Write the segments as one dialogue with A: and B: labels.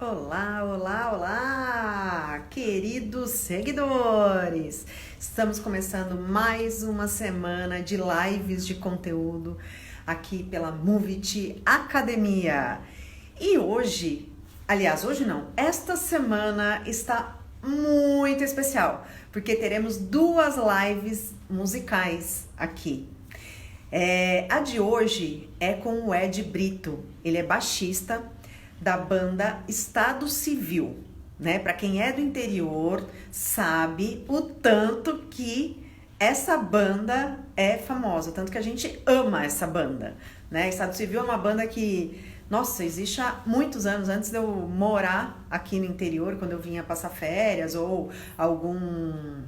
A: Olá, olá, olá, queridos seguidores! Estamos começando mais uma semana de lives de conteúdo aqui pela Movit Academia. E hoje, aliás, hoje não, esta semana está muito especial, porque teremos duas lives musicais aqui. A de hoje é com o Ed Brito, ele é baixista da banda Estado Civil, né? Para quem é do interior, sabe o tanto que essa banda é famosa, tanto que a gente ama essa banda, né? Estado Civil é uma banda que, nossa, existe há muitos anos, antes de eu morar aqui no interior, quando eu vinha passar férias ou algum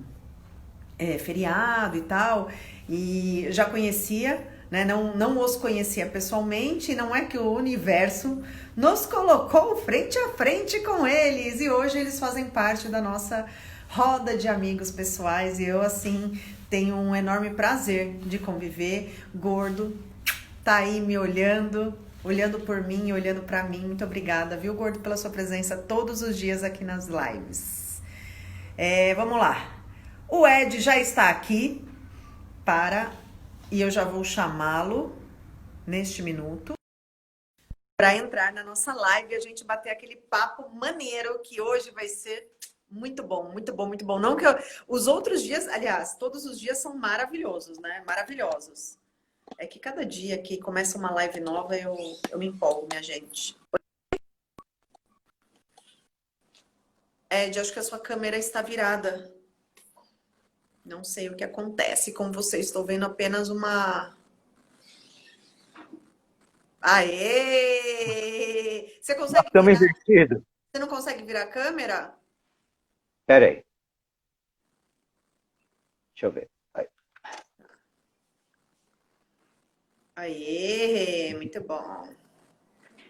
A: feriado e tal, e já conhecia, né? Não os conhecia pessoalmente, não é que o universo nos colocou frente a frente com eles, e hoje eles fazem parte da nossa roda de amigos pessoais, e eu, assim, tenho um enorme prazer de conviver. Gordo tá aí me olhando por mim, olhando pra mim. Muito obrigada, viu, Gordo, pela sua presença todos os dias aqui nas lives. Vamos lá. O Ed já está aqui e eu já vou chamá-lo neste minuto para entrar na nossa live e a gente bater aquele papo maneiro que hoje vai ser muito bom, muito bom, muito bom. Não que os outros dias, aliás, todos os dias são maravilhosos, né? Maravilhosos. É que cada dia que começa uma live nova eu me empolgo, minha gente. Ed, acho que a sua câmera está virada. Não sei o que acontece com você. Estou vendo apenas uma... Aê! Você consegue
B: Estamos
A: virar?
B: invertidos.
A: Você não consegue virar a câmera?
B: Pera aí, deixa eu ver. Aí.
A: Aê! Muito bom.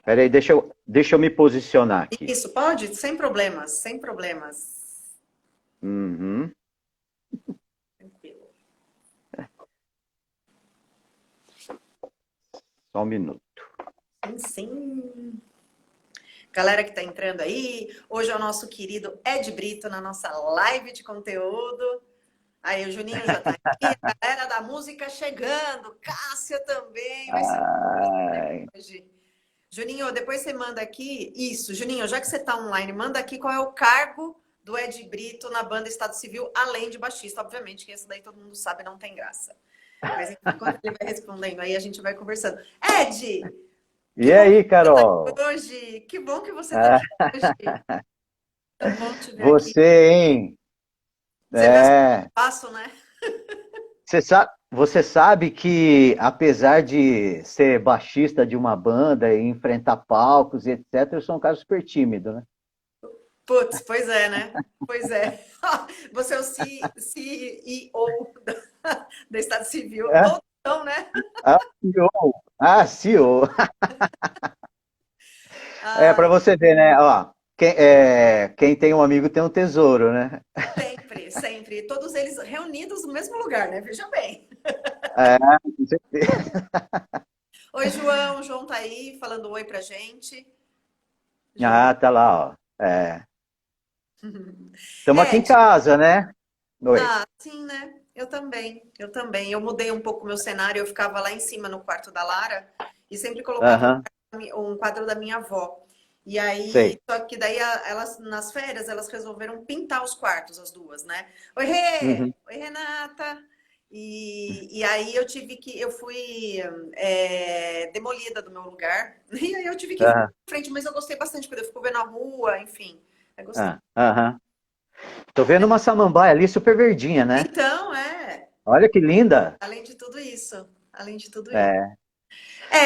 B: Pera aí, deixa eu me posicionar aqui.
A: Isso, pode? Sem problemas, sem problemas.
B: Uhum.
A: Tranquilo.
B: Só um minuto.
A: Sim, sim. Galera que tá entrando aí, hoje é o nosso querido Ed Brito na nossa live de conteúdo. Aí o Juninho já tá aqui, a galera da música chegando, Cássia também, vai ser
B: Ai,
A: hoje. Juninho, depois você manda aqui. Isso, Juninho, já que você tá online, manda aqui qual é o cargo do Ed Brito na banda Estado Civil, além de baixista. Obviamente que esse daí todo mundo sabe, não tem graça. Mas enquanto ele vai respondendo aí, a gente vai conversando. Ed, que
B: e
A: bom que
B: aí,
A: você tá
B: Carol?
A: aqui hoje. Que bom que você tá
B: Ah,
A: aqui hoje. Tão bom te ver aqui.
B: você, hein?
A: Você vê as coisas
B: É,
A: que eu faço, né?
B: você sabe que, apesar de ser baixista de uma banda e enfrentar palcos e etc., eu sou um cara super tímido, né?
A: Putz, pois é, né? Pois é. Você é o CEO da Estado Civil.
B: É?
A: Todos são, né?
B: Ah, CEO. Ah, CEO. É,
A: Ah,
B: para você ver, né? Ó, quem tem um amigo tem um tesouro, né?
A: sempre, sempre. Todos eles reunidos no mesmo lugar, né? Veja bem.
B: É, com certeza.
A: Oi, João. O João tá aí falando oi pra gente. João.
B: Ah, tá lá, ó. É. Estamos aqui em
A: Ed,
B: casa, né? Oi.
A: sim, né? Eu também, eu também. Eu mudei um pouco o meu cenário, eu ficava lá em cima no quarto da Lara e sempre colocava
B: Aham,
A: um quadro da minha avó. E aí,
B: sei.
A: só que daí elas, nas férias, elas resolveram pintar os quartos, as duas, né? Oi, Rê!
B: Uhum.
A: Oi, Renata! E aí eu fui demolida do meu lugar. E aí eu tive que ficar
B: Aham,
A: em frente, mas eu gostei bastante, porque eu fico vendo a rua, enfim. Eu gostei.
B: aham. Tô vendo uma samambaia ali super verdinha, né?
A: Então,
B: Olha que linda.
A: além de tudo isso, além de tudo isso.
B: É.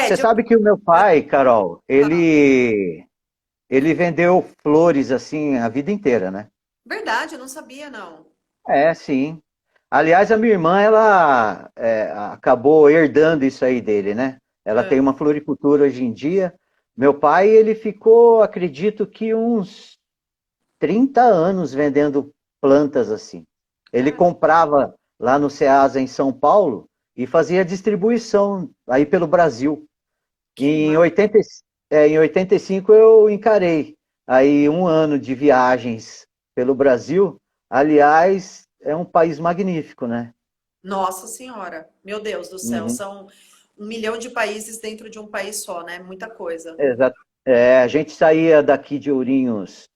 B: Você
A: Ed,
B: sabe que o meu pai, Carol, ele vendeu flores assim a vida inteira, né?
A: verdade, eu não sabia, não.
B: É, sim. Aliás, a minha irmã, ela acabou herdando isso aí dele, né? Ela
A: Ah,
B: tem uma floricultura hoje em dia. Meu pai, ele ficou, acredito que uns 30 anos vendendo plantas assim. Ele
A: cara,
B: comprava lá no Ceasa, em São Paulo, e fazia distribuição aí pelo Brasil.
A: que
B: Em
A: massa.
B: 80, em 85 eu encarei. aí 1 ano de viagens pelo Brasil. Aliás, é um país magnífico, né?
A: Nossa Senhora, meu Deus do céu,
B: Uhum.
A: são 1 milhão de países dentro de um país só, né? Muita coisa.
B: Exato. É, a gente saía daqui de Ourinhos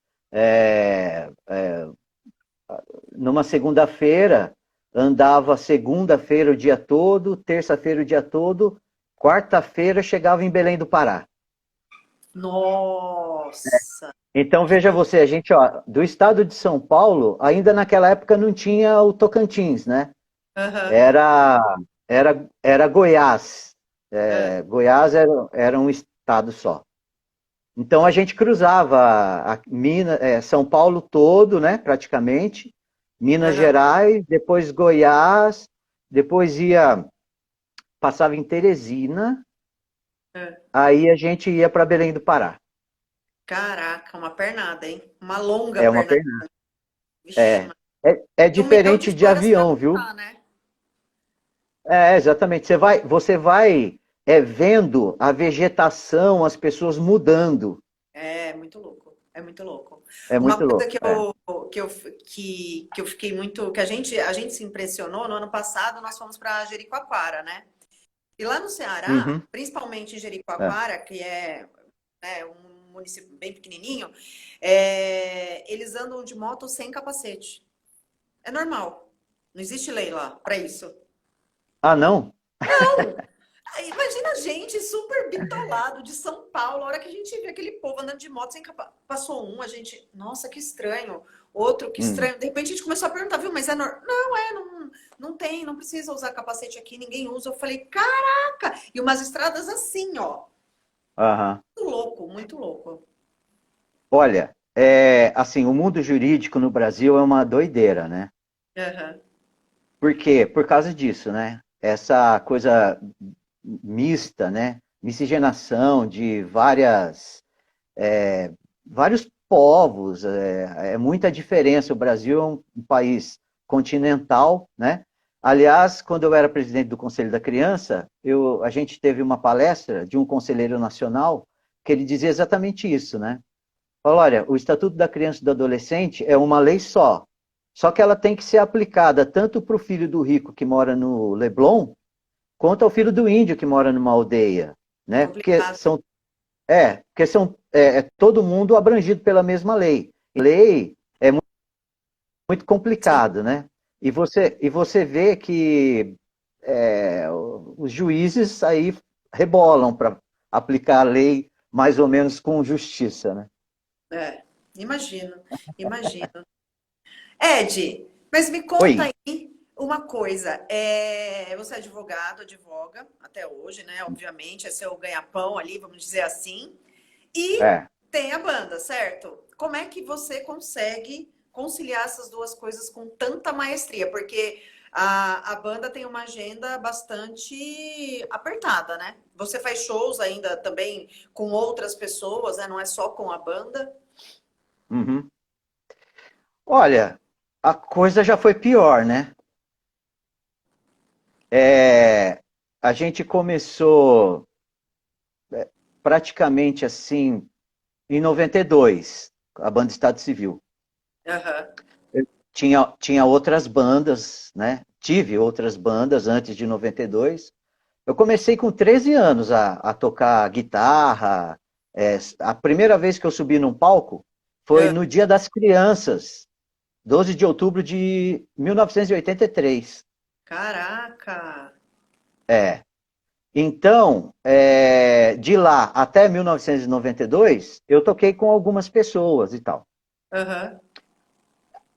B: numa segunda-feira, andava segunda-feira o dia todo, terça-feira o dia todo, quarta-feira chegava em Belém do Pará.
A: Nossa,
B: Então
A: que
B: veja
A: doido.
B: você, a gente, ó, do estado de São Paulo, ainda naquela época não tinha o Tocantins, né?
A: Aham,
B: Era, era Goiás.
A: é,
B: Goiás era um estado só. Então a gente cruzava São Paulo todo, né, praticamente, Minas
A: aham,
B: Gerais, depois Goiás, depois passava em Teresina,
A: é.
B: aí a gente ia para Belém do Pará.
A: Caraca, uma pernada, hein? Uma longa
B: É uma
A: pernada.
B: pernada.
A: Vixe,
B: É,
A: mas
B: é
A: e 1 milhão de
B: diferente de
A: histórias para
B: avião, viu?
A: contar, né?
B: É, exatamente. Você vai vendo a vegetação, as pessoas mudando.
A: É muito louco, é muito louco.
B: É
A: Uma
B: muito
A: coisa
B: louco. É.
A: que eu fiquei muito, que a gente se impressionou no ano passado, nós fomos para Jericoacoara, né? E lá no Ceará,
B: Uhum.
A: principalmente em
B: É.
A: Jericoacoara, que é, né, um município bem pequenininho, eles andam de moto sem capacete. É normal. Não existe lei lá para isso.
B: Ah, não?
A: Aí, imagina a gente super bitolado de São Paulo, a hora que a gente vê aquele povo andando de moto sem capacete. Passou um, a gente, nossa, que estranho. Outro, que
B: Hum.
A: estranho. De repente a gente começou a perguntar, viu, mas não tem, não precisa usar capacete aqui, ninguém usa. Eu falei, caraca! E umas estradas assim, ó.
B: Aham.
A: Muito louco, muito louco.
B: Olha, assim, o mundo jurídico no Brasil é uma doideira, né?
A: Aham.
B: Por quê? Por causa disso, né? Essa coisa mista, né? Miscigenação de vários povos, é muita diferença. O Brasil é um país continental, né? Aliás, quando eu era presidente do Conselho da Criança, a gente teve uma palestra de um conselheiro nacional que ele dizia exatamente isso, né? Falou, olha, o Estatuto da Criança e do Adolescente é uma lei só que ela tem que ser aplicada tanto para o filho do rico que mora no Leblon, quanto ao filho do índio que mora numa aldeia, né?
A: Complicado.
B: Porque é todo mundo abrangido pela mesma lei. Lei é muito
A: Sim.
B: complicado, né? E você vê que os juízes aí rebolam para aplicar a lei mais ou menos com justiça, né?
A: É. Imagino, imagino. Ed, mas me conta
B: Oi,
A: aí uma coisa. Você é advogado, advoga até hoje, né? Obviamente, é seu ganha-pão ali, vamos dizer assim. E
B: é,
A: tem a banda, certo? Como é que você consegue conciliar essas duas coisas com tanta maestria? Porque a banda tem uma agenda bastante apertada, né? Você faz shows ainda também com outras pessoas, né? Não é só com a banda.
B: uhum. Olha, a coisa já foi pior, né? É, a gente começou praticamente assim em 92, a banda Estado Civil.
A: Aham,
B: Tinha outras bandas, né? Tive outras bandas antes de 92. Eu comecei com 13 anos a tocar guitarra. A primeira vez que eu subi num palco foi
A: aham.
B: no Dia das Crianças, 12 de outubro de 1983.
A: Caraca!
B: É. Então, de lá até 1992, eu toquei com algumas pessoas e tal.
A: Aham.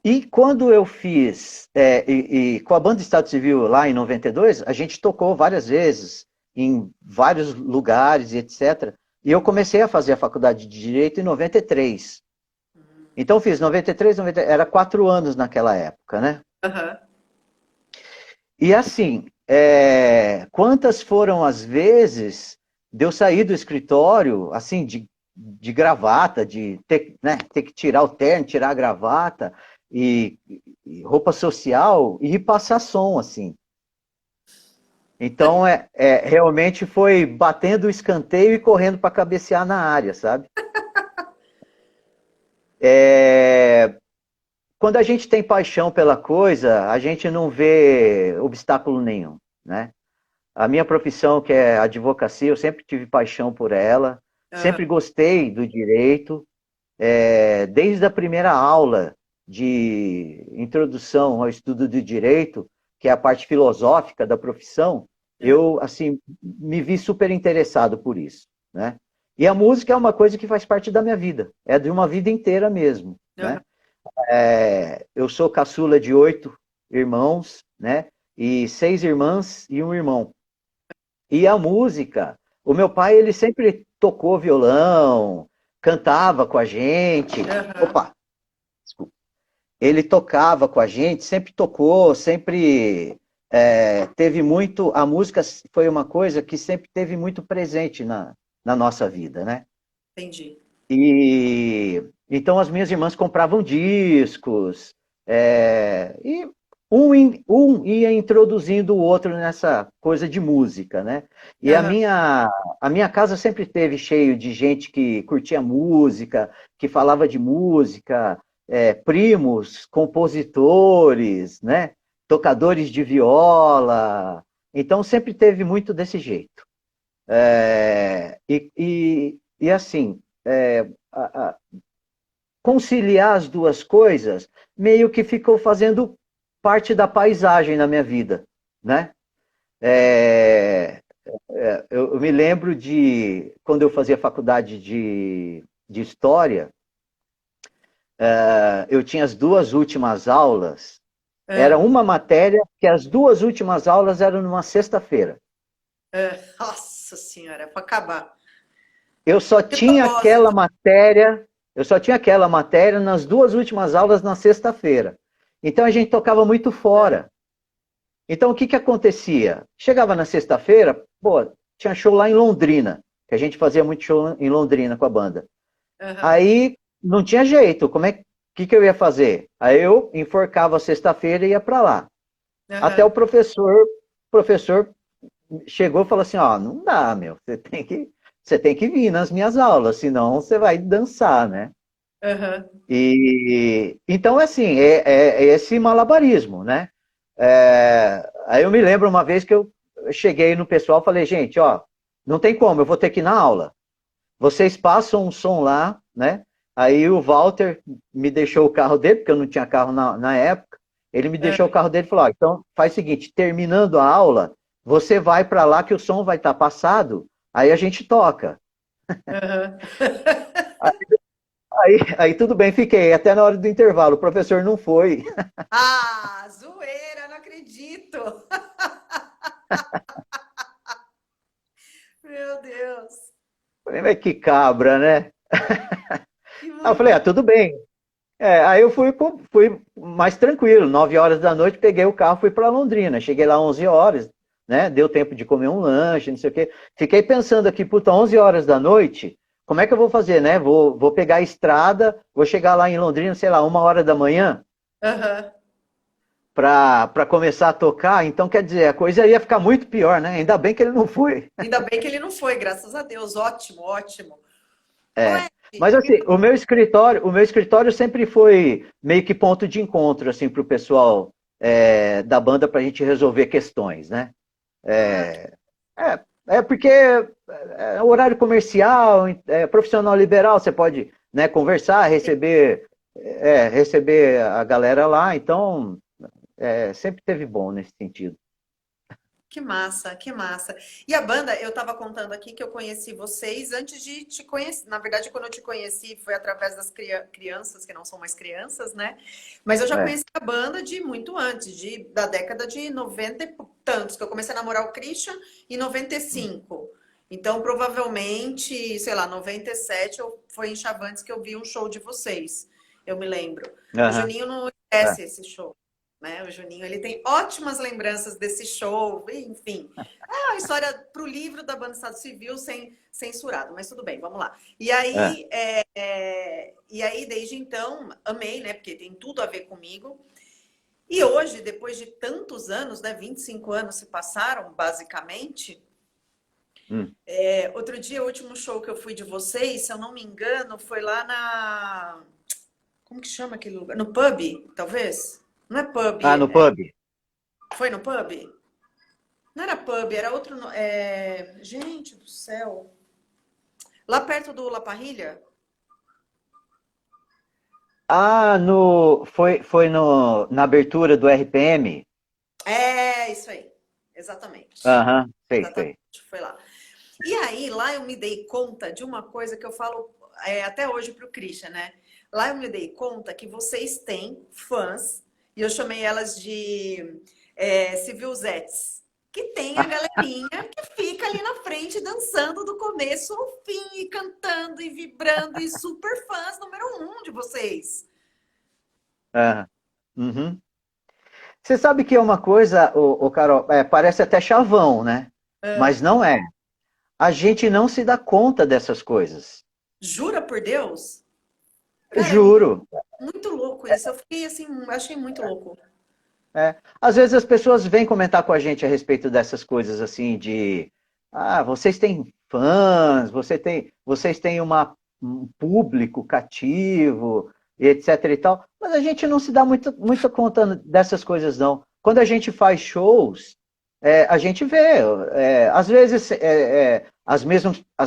B: E quando eu fiz, com a Banda Estado Civil lá em 92, a gente tocou várias vezes, em vários lugares e etc. E eu comecei a fazer a faculdade de Direito em 93. Então fiz 93, 90, era 4 anos naquela época, né?
A: Aham.
B: E assim, quantas foram as vezes de eu sair do escritório, assim, de gravata, de ter, né, ter que tirar o terno, tirar a gravata e roupa social e ir passar som, assim. Então, realmente foi batendo o escanteio e correndo para cabecear na área, sabe? É, quando a gente tem paixão pela coisa, a gente não vê obstáculo nenhum, né? A minha profissão, que é advocacia, eu sempre tive paixão por ela,
A: Aham,
B: sempre gostei do direito, desde a primeira aula de introdução ao estudo do direito, que é a parte filosófica da profissão,
A: aham,
B: eu, assim, me vi super interessado por isso, né? E a música é uma coisa que faz parte da minha vida, é de uma vida inteira mesmo,
A: aham.
B: né? Eu sou caçula de 8 irmãos, né? E 6 irmãs e um irmão. E a música, o meu pai, ele sempre tocou violão, cantava com a gente.
A: Aham.
B: Opa, desculpa. Ele tocava com a gente, sempre tocou, sempre teve muito. A música foi uma coisa que sempre teve muito presente na nossa vida, né?
A: Entendi.
B: E então as minhas irmãs compravam discos, e um ia introduzindo o outro nessa coisa de música, né? E a
A: Aham.
B: minha casa sempre teve cheio de gente que curtia música, que falava de música, primos, compositores, né? Tocadores de viola. Então sempre teve muito desse jeito. E assim, a, a, conciliar as duas coisas meio que ficou fazendo parte da paisagem na minha vida, né? É, eu me lembro de quando eu fazia faculdade de história, eu tinha as duas últimas aulas, era
A: Ah,
B: uma matéria que as duas últimas aulas eram numa sexta-feira.
A: ah. Nossa senhora, é para acabar.
B: Eu só
A: Que
B: tinha aquela
A: propósito.
B: matéria, eu só tinha aquela matéria nas duas últimas aulas na sexta-feira. Então a gente tocava muito
A: Ah,
B: fora. Então o que que acontecia? Chegava na sexta-feira, pô, tinha show lá em Londrina, que a gente fazia muito show em Londrina com a banda.
A: aham,
B: Aí não tinha jeito, que eu ia fazer? Aí eu enforcava a sexta-feira e ia para lá. Até
A: aham,
B: o professor chegou e falou assim, ó, não dá, meu, você tem que vir nas minhas aulas, senão você vai dançar, né?
A: aham.
B: E então, assim, é esse malabarismo, né? Aí eu me lembro uma vez que eu cheguei no pessoal e falei, gente, ó, não tem como, eu vou ter que ir na aula. Vocês passam um som lá, né? Aí o Walter me deixou o carro dele, porque eu não tinha carro na época. Ele me deixou o
A: Ah,
B: carro dele e falou: ó, então faz o seguinte, terminando a aula, você vai para lá que o som vai estar passado, aí a gente toca.
A: aham.
B: Aí tudo bem, fiquei até na hora do intervalo. O professor não foi.
A: Ah, zoeira, não acredito. Meu Deus.
B: Falei, mas que cabra, né?
A: Que
B: Aí eu falei,
A: muito.
B: ah, tudo bem. Aí eu fui mais tranquilo. 9 horas da noite, peguei o carro, fui para Londrina. Cheguei lá 11 horas, né? Deu tempo de comer um lanche, não sei o quê. Fiquei pensando aqui, puta, 11 horas da noite, como é que eu vou fazer, né? Vou pegar a estrada, vou chegar lá em Londrina, sei lá, 1 hora da manhã,
A: Aham.
B: para começar a tocar. Então, quer dizer, a coisa ia ficar muito pior, né? Ainda bem que ele não foi.
A: Ainda bem que ele não foi, graças a Deus. Ótimo, ótimo. Ô,
B: É.
A: Ed,
B: Mas assim, o meu escritório sempre foi meio que ponto de encontro assim para o pessoal da banda para a gente resolver questões, né?
A: ah,
B: É porque horário comercial, profissional liberal, você pode, né, conversar, receber a galera lá, então sempre teve bom nesse sentido.
A: que massa, que massa. E a banda, eu tava contando aqui que eu conheci vocês antes de te conhecer. Na verdade, quando eu te conheci foi através das crianças, que não são mais crianças, né? Mas eu já
B: É.
A: conheci a banda de muito antes, da década de 90 e tantos, que eu comecei a namorar o Christian em 95. Então, provavelmente, sei lá, 97 foi em Chavantes que eu vi um show de vocês. Eu me lembro. O
B: Aham,
A: Juninho não
B: é,
A: esquece esse show, né? O Juninho, ele tem ótimas lembranças desse show, enfim. É uma história para o livro da Banda Estado Civil sem censurado, mas tudo bem, vamos lá.
B: é.
A: E aí, desde então, amei, né? Porque tem tudo a ver comigo. E hoje, depois de tantos anos, né? 25 anos se passaram, basicamente.
B: Hum.
A: Outro dia, o último show que eu fui de vocês, se eu não me engano, foi lá na. Como que chama aquele lugar? No pub, talvez? Não é pub.
B: Ah, no pub.
A: Foi no pub? Não era pub, era outro. Gente do céu. Lá perto do La Parrilla?
B: Ah, foi na abertura do RPM?
A: É, isso aí. Exatamente.
B: Aham, sei,
A: Exatamente.
B: sei.
A: Foi lá. E aí, lá eu me dei conta de uma coisa que eu falo até hoje pro Christian, né? Lá eu me dei conta que vocês têm fãs, e eu chamei elas de civilzettes, que tem a galerinha que fica ali na frente dançando do começo ao fim, e cantando e vibrando, e super fãs número um de vocês.
B: Aham. Uhum. Você sabe que é uma coisa, o Carol, parece até chavão, né?
A: Ah,
B: Mas não é. A gente não se dá conta dessas coisas.
A: jura por Deus? Cara, é
B: Juro.
A: muito louco isso. Eu fiquei assim, achei muito louco.
B: É. Às vezes as pessoas vêm comentar com a gente a respeito dessas coisas assim de vocês têm fãs, vocês têm um público cativo, etc e tal, mas a gente não se dá muita conta dessas coisas não. Quando a gente faz shows, a gente vê, às vezes as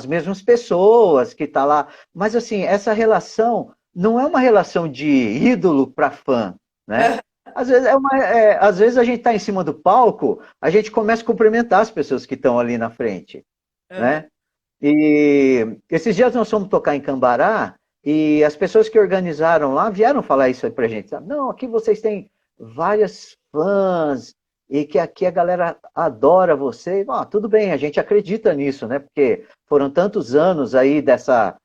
B: mesmas pessoas que tá lá, mas assim, essa relação não é uma relação de ídolo para fã, né? Às vezes a gente está em cima do palco, a gente começa a cumprimentar as pessoas que estão ali na frente,
A: Aham.
B: né? E esses dias nós fomos tocar em Cambará e as pessoas que organizaram lá vieram falar isso aí pra gente, sabe? Não, aqui vocês têm várias fãs e que aqui a galera adora vocês. Tudo bem, a gente acredita nisso, né? Porque foram tantos anos aí dessa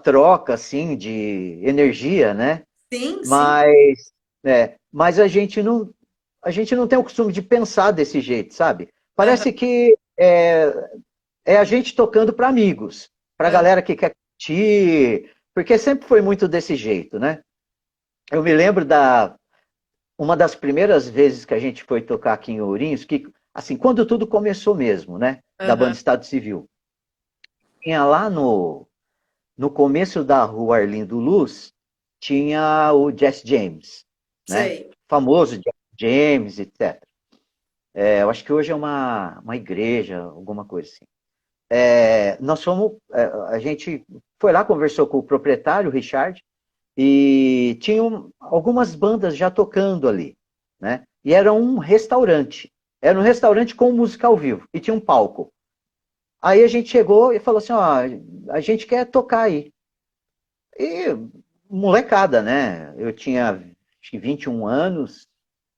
B: troca, assim, de energia, né?
A: Sim, sim.
B: Mas a gente não tem o costume de pensar desse jeito, sabe?
A: Aham,
B: Parece que é a gente tocando para amigos, para
A: aham,
B: galera que quer curtir, porque sempre foi muito desse jeito, né? Eu me lembro uma das primeiras vezes que a gente foi tocar aqui em Ourinhos, que, assim, quando tudo começou mesmo, né? Da banda
A: aham.
B: Estado Civil. Tinha lá no começo da rua Arlindo Luz, tinha o Jesse James, né?
A: Sei.
B: Famoso Jesse James, etc. Eu acho que hoje é uma igreja, alguma coisa assim. Nós fomos, a gente foi lá, conversou com o proprietário, o Richard, e tinham algumas bandas já tocando ali, né? E era um restaurante com música ao vivo, e tinha um palco. Aí a gente chegou e falou assim, ó, a gente quer tocar aí. E molecada, né? Eu tinha acho que 21 anos,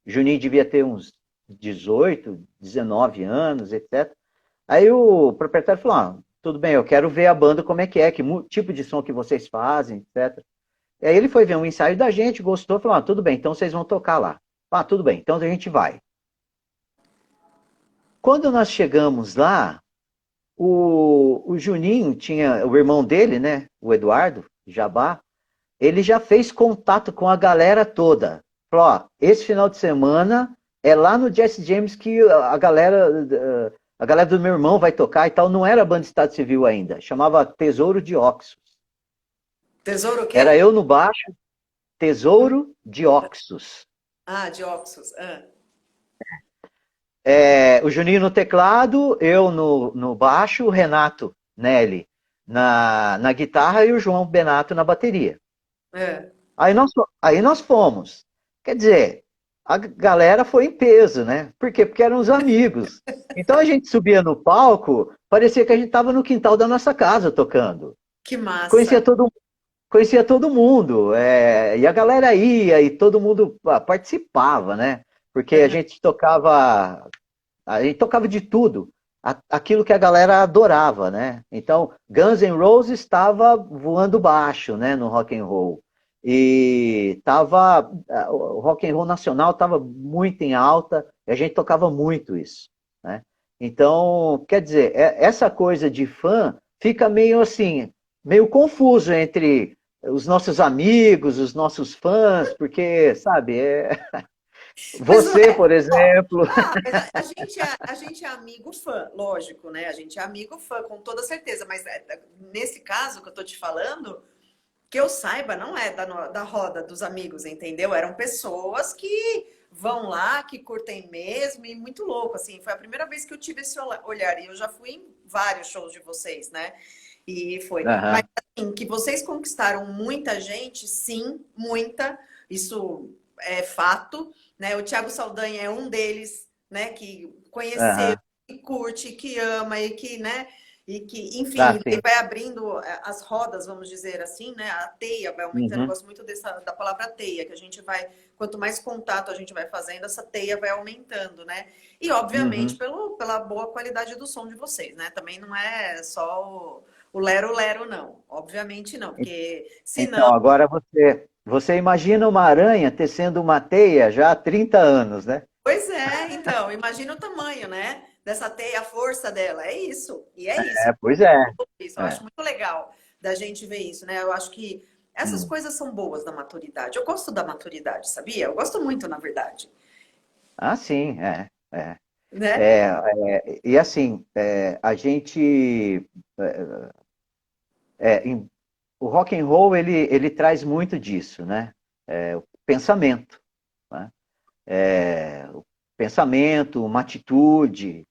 B: Juninho devia ter uns 18, 19 anos, etc. Aí o proprietário falou: tudo bem, eu quero ver a banda como é, que tipo de som que vocês fazem, etc. E aí ele foi ver um ensaio da gente, gostou, falou: tudo bem, então vocês vão tocar lá. Tudo bem, então a gente vai. Quando nós chegamos lá, o Juninho tinha, o irmão dele, né, o Eduardo Jabá, ele já fez contato com a galera toda. Falou: esse final de semana é lá no Jesse James que a galera do meu irmão vai tocar e tal. Não era banda Estado Civil ainda, chamava Tesouro de Oxus.
A: Tesouro o
B: Era
A: quê?
B: eu no baixo, Tesouro de Oxus.
A: Ah, de Oxus. Ah.
B: O Juninho no teclado, eu no baixo, o Renato Nelly na guitarra e o João Benato na bateria.
A: É.
B: Aí nós fomos. Quer dizer, a galera foi em peso, né? Por quê? Porque eram os amigos. Então a gente subia no palco, parecia que a gente estava no quintal da nossa casa tocando.
A: Que
B: Conhecia
A: massa.
B: todo, conhecia todo mundo. E a galera ia e todo mundo participava, né? Porque a
A: Aham.
B: gente tocava de tudo. Aquilo que a galera adorava, né? Então, Guns N' Roses estava voando baixo, né, no rock and roll. E o rock and roll nacional estava muito em alta, e a gente tocava muito isso, né? Então, quer dizer, essa coisa de fã fica meio assim, meio confuso entre os nossos amigos, os nossos fãs, porque, sabe,
A: Mas não
B: você,
A: é.
B: por exemplo.
A: Mas a gente é amigo fã, lógico, né? A gente é amigo fã, com toda certeza. Mas nesse caso que eu tô te falando, que eu saiba, não é da roda dos amigos, entendeu? Eram pessoas que vão lá, que curtem mesmo, e muito louco, assim. Foi a primeira vez que eu tive esse olhar, e eu já fui em vários shows de vocês, né? E foi. Mas,
B: Aham.
A: assim, que vocês conquistaram muita gente, sim, muita. Isso é fato, né? O Thiago Saldanha é um deles, né? Que conheceu,
B: Aham.
A: que curte, que ama e que, né? E que,
B: Ah,
A: enfim, ele
B: sim.
A: vai abrindo as rodas, vamos dizer assim, né? A teia vai aumentando. Eu
B: Uhum.
A: gosto muito da palavra teia, que a gente vai, quanto mais contato a gente vai fazendo, essa teia vai aumentando, né? E, obviamente,
B: Uhum.
A: pela boa qualidade do som de vocês, né? Também não é só o lero-lero, não. Obviamente não, porque senão.
B: Então, agora você imagina uma aranha tecendo uma teia já há 30 anos, né?
A: Pois é, então, imagina o tamanho, né? Dessa teia, a força dela. É isso. E é isso.
B: É, pois é.
A: Isso. Eu acho
B: É.
A: muito legal da gente ver isso, né? Eu acho que essas
B: Hum.
A: coisas são boas da maturidade. Eu gosto da maturidade, sabia? Eu gosto muito, na verdade.
B: Ah, sim, é. É.
A: Né?
B: É, e assim, a gente, o rock and roll ele traz muito disso, né? O pensamento, né? O pensamento, uma atitude.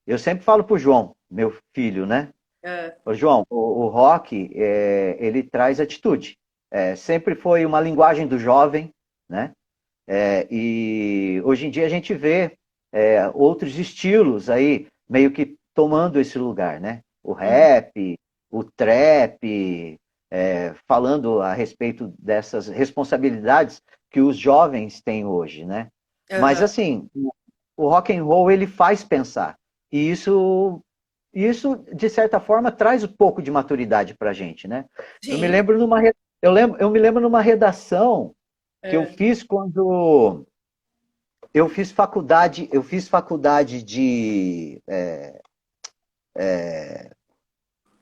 B: Eu sempre falo pro João, meu filho, né?
A: É,
B: Ô, João, o rock ele traz atitude. Sempre foi uma linguagem do jovem, né? E hoje em dia a gente vê outros estilos aí meio que tomando esse lugar, né? O
A: uhum,
B: rap, o trap, falando a respeito dessas responsabilidades que os jovens têm hoje, né? Mas
A: aham.
B: assim, o rock and roll ele faz pensar e isso de certa forma traz um pouco de maturidade para a gente, né? Eu me
A: Sim.
B: lembro eu me lembro numa redação que eu
A: É,
B: fiz quando eu fiz faculdade de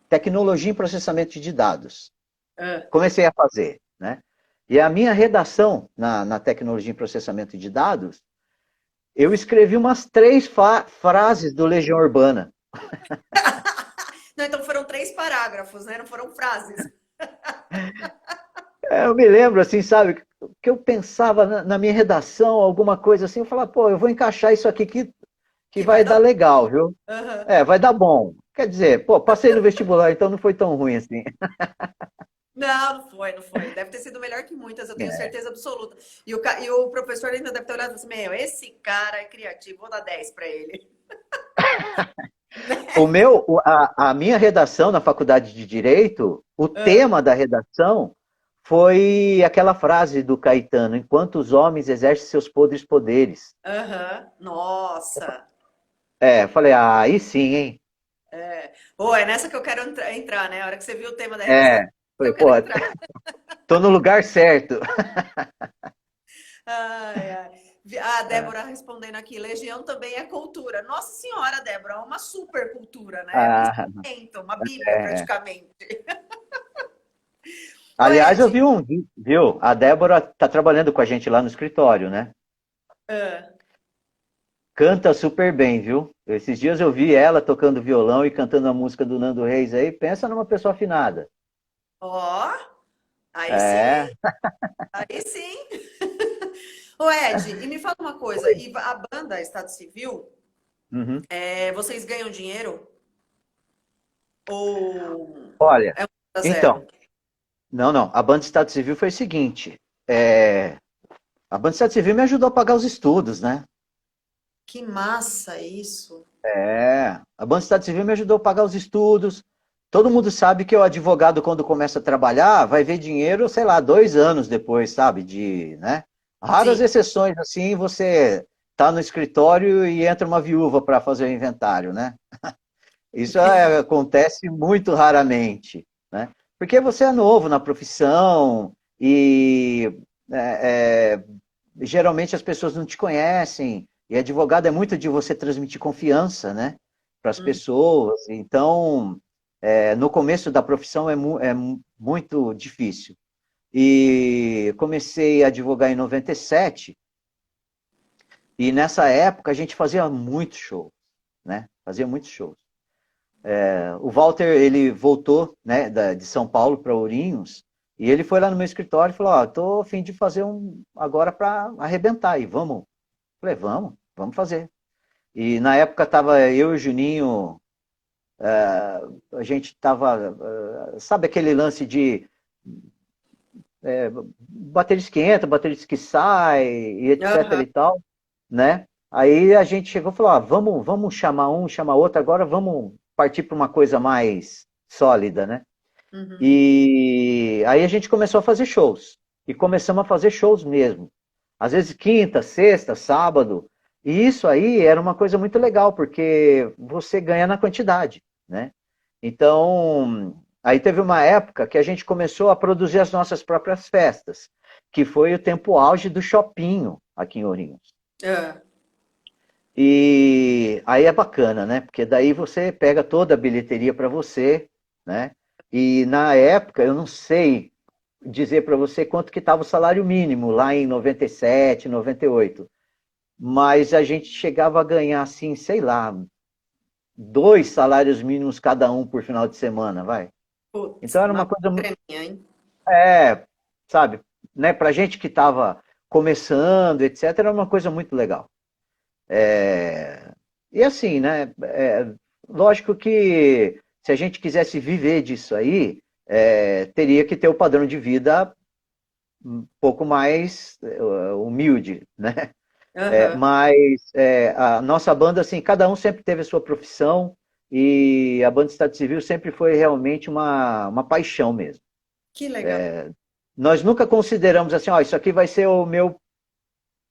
B: tecnologia em processamento de dados.
A: é.
B: Comecei a fazer, né? E a minha redação na tecnologia em processamento de dados, eu escrevi umas três frases do Legião Urbana.
A: Não, então foram três parágrafos, né? Não foram frases.
B: Eu me lembro, assim, sabe, que eu pensava na minha redação, alguma coisa assim, eu falava, pô, eu vou encaixar isso aqui que
A: Que vai
B: vai
A: dar.
B: dar legal, viu?
A: Aham.
B: Vai dar bom. Quer dizer, pô, passei no vestibular, então não foi tão ruim assim.
A: Não, não foi, não foi. Deve ter sido melhor que muitas, eu tenho
B: É.
A: certeza absoluta. E o professor ainda deve ter olhado e falado assim: Meu, esse cara é criativo, vou dar 10 para ele.
B: A minha redação na faculdade de Direito, o
A: Ah,
B: tema da redação foi aquela frase do Caetano: enquanto os homens exercem seus podres poderes.
A: aham. Nossa.
B: Falei, aí sim, hein?
A: É. Pô, é nessa que eu quero entrar, né? A hora que você viu o tema da redação,
B: É, falei,
A: eu quero
B: pô,
A: entrar.
B: tô no lugar certo.
A: Ai, ai. A Débora respondendo aqui, Legião também é cultura. Nossa Senhora, Débora, é uma super cultura, né? É um
B: Ah,
A: ensinamento, uma bíblia
B: é.
A: praticamente. Ô,
B: Aliás, eu
A: Ed,
B: vi viu? A Débora tá trabalhando com a gente lá no escritório, né?
A: ah,
B: Canta super bem, viu? Esses dias eu vi ela tocando violão e cantando a música do Nando Reis aí. Pensa numa pessoa afinada.
A: ó, aí sim,
B: É.
A: aí sim. Ô, Ed, e me fala uma coisa, e a banda Estado Civil,
B: Uhum.
A: vocês ganham dinheiro ou
B: Olha,
A: é um a
B: então,
A: zero?
B: não, não. A Banda Estado Civil foi o seguinte: é, a Banda Estado Civil me ajudou a pagar os estudos, né?
A: Que massa isso.
B: A Banda Estado Civil me ajudou a pagar os estudos. Todo mundo sabe que o advogado, quando começa a trabalhar, vai ver dinheiro, sei lá, 2 anos depois, sabe? Né? Raras
A: Sim.
B: exceções, assim, você tá no escritório e entra uma viúva para fazer o inventário, né? Isso acontece muito raramente, né? Porque você é novo na profissão e é, geralmente as pessoas não te conhecem e advogado é muito de você transmitir confiança, né, para as
A: Hum,
B: pessoas. Então, no começo da profissão muito difícil. E comecei a advogar em 97 e nessa época a gente fazia muito show, né? Fazia muitos shows. O Walter ele voltou, né, de São Paulo para Ourinhos E ele foi lá no meu escritório e falou, ó, tô a fim de fazer um agora para arrebentar e vamos. Eu falei, vamos fazer. E na época tava eu e o Juninho, a gente tava, sabe aquele lance de bater esquenta, bater que sai, e etc
A: Aham.
B: e tal, né? Aí a gente chegou e falou, ah, vamos chamar um, chamar outro, agora vamos partir para uma coisa mais sólida, né?
A: Uhum.
B: E aí a gente começou a fazer shows. E começamos a fazer shows mesmo. Às vezes quinta, sexta, sábado. E isso aí era uma coisa muito legal, porque você ganha na quantidade, né? Então, aí teve uma época que a gente começou a produzir as nossas próprias festas, que foi o tempo auge do Chopinho aqui em Ourinhos.
A: Ah,
B: E aí é bacana, né? Porque daí você pega toda a bilheteria para você, né? E na época, eu não sei dizer para você quanto que estava o salário mínimo lá em 97, 98, mas a gente chegava a ganhar assim, sei lá, 2 salários mínimos cada um por final de semana, vai.
A: putz,
B: Então era
A: uma
B: uma coisa muito,
A: graninha, hein?
B: sabe, né? Para gente que estava começando, etc, era uma coisa muito legal. E assim, né? Lógico que se a gente quisesse viver disso aí, teria que ter o padrão de vida um pouco mais humilde, né?
A: Aham.
B: Mas a nossa banda, assim, cada um sempre teve a sua profissão e a banda Estado Civil sempre foi realmente uma paixão mesmo.
A: Que legal.
B: Nós nunca consideramos assim, ó, isso aqui vai ser o meu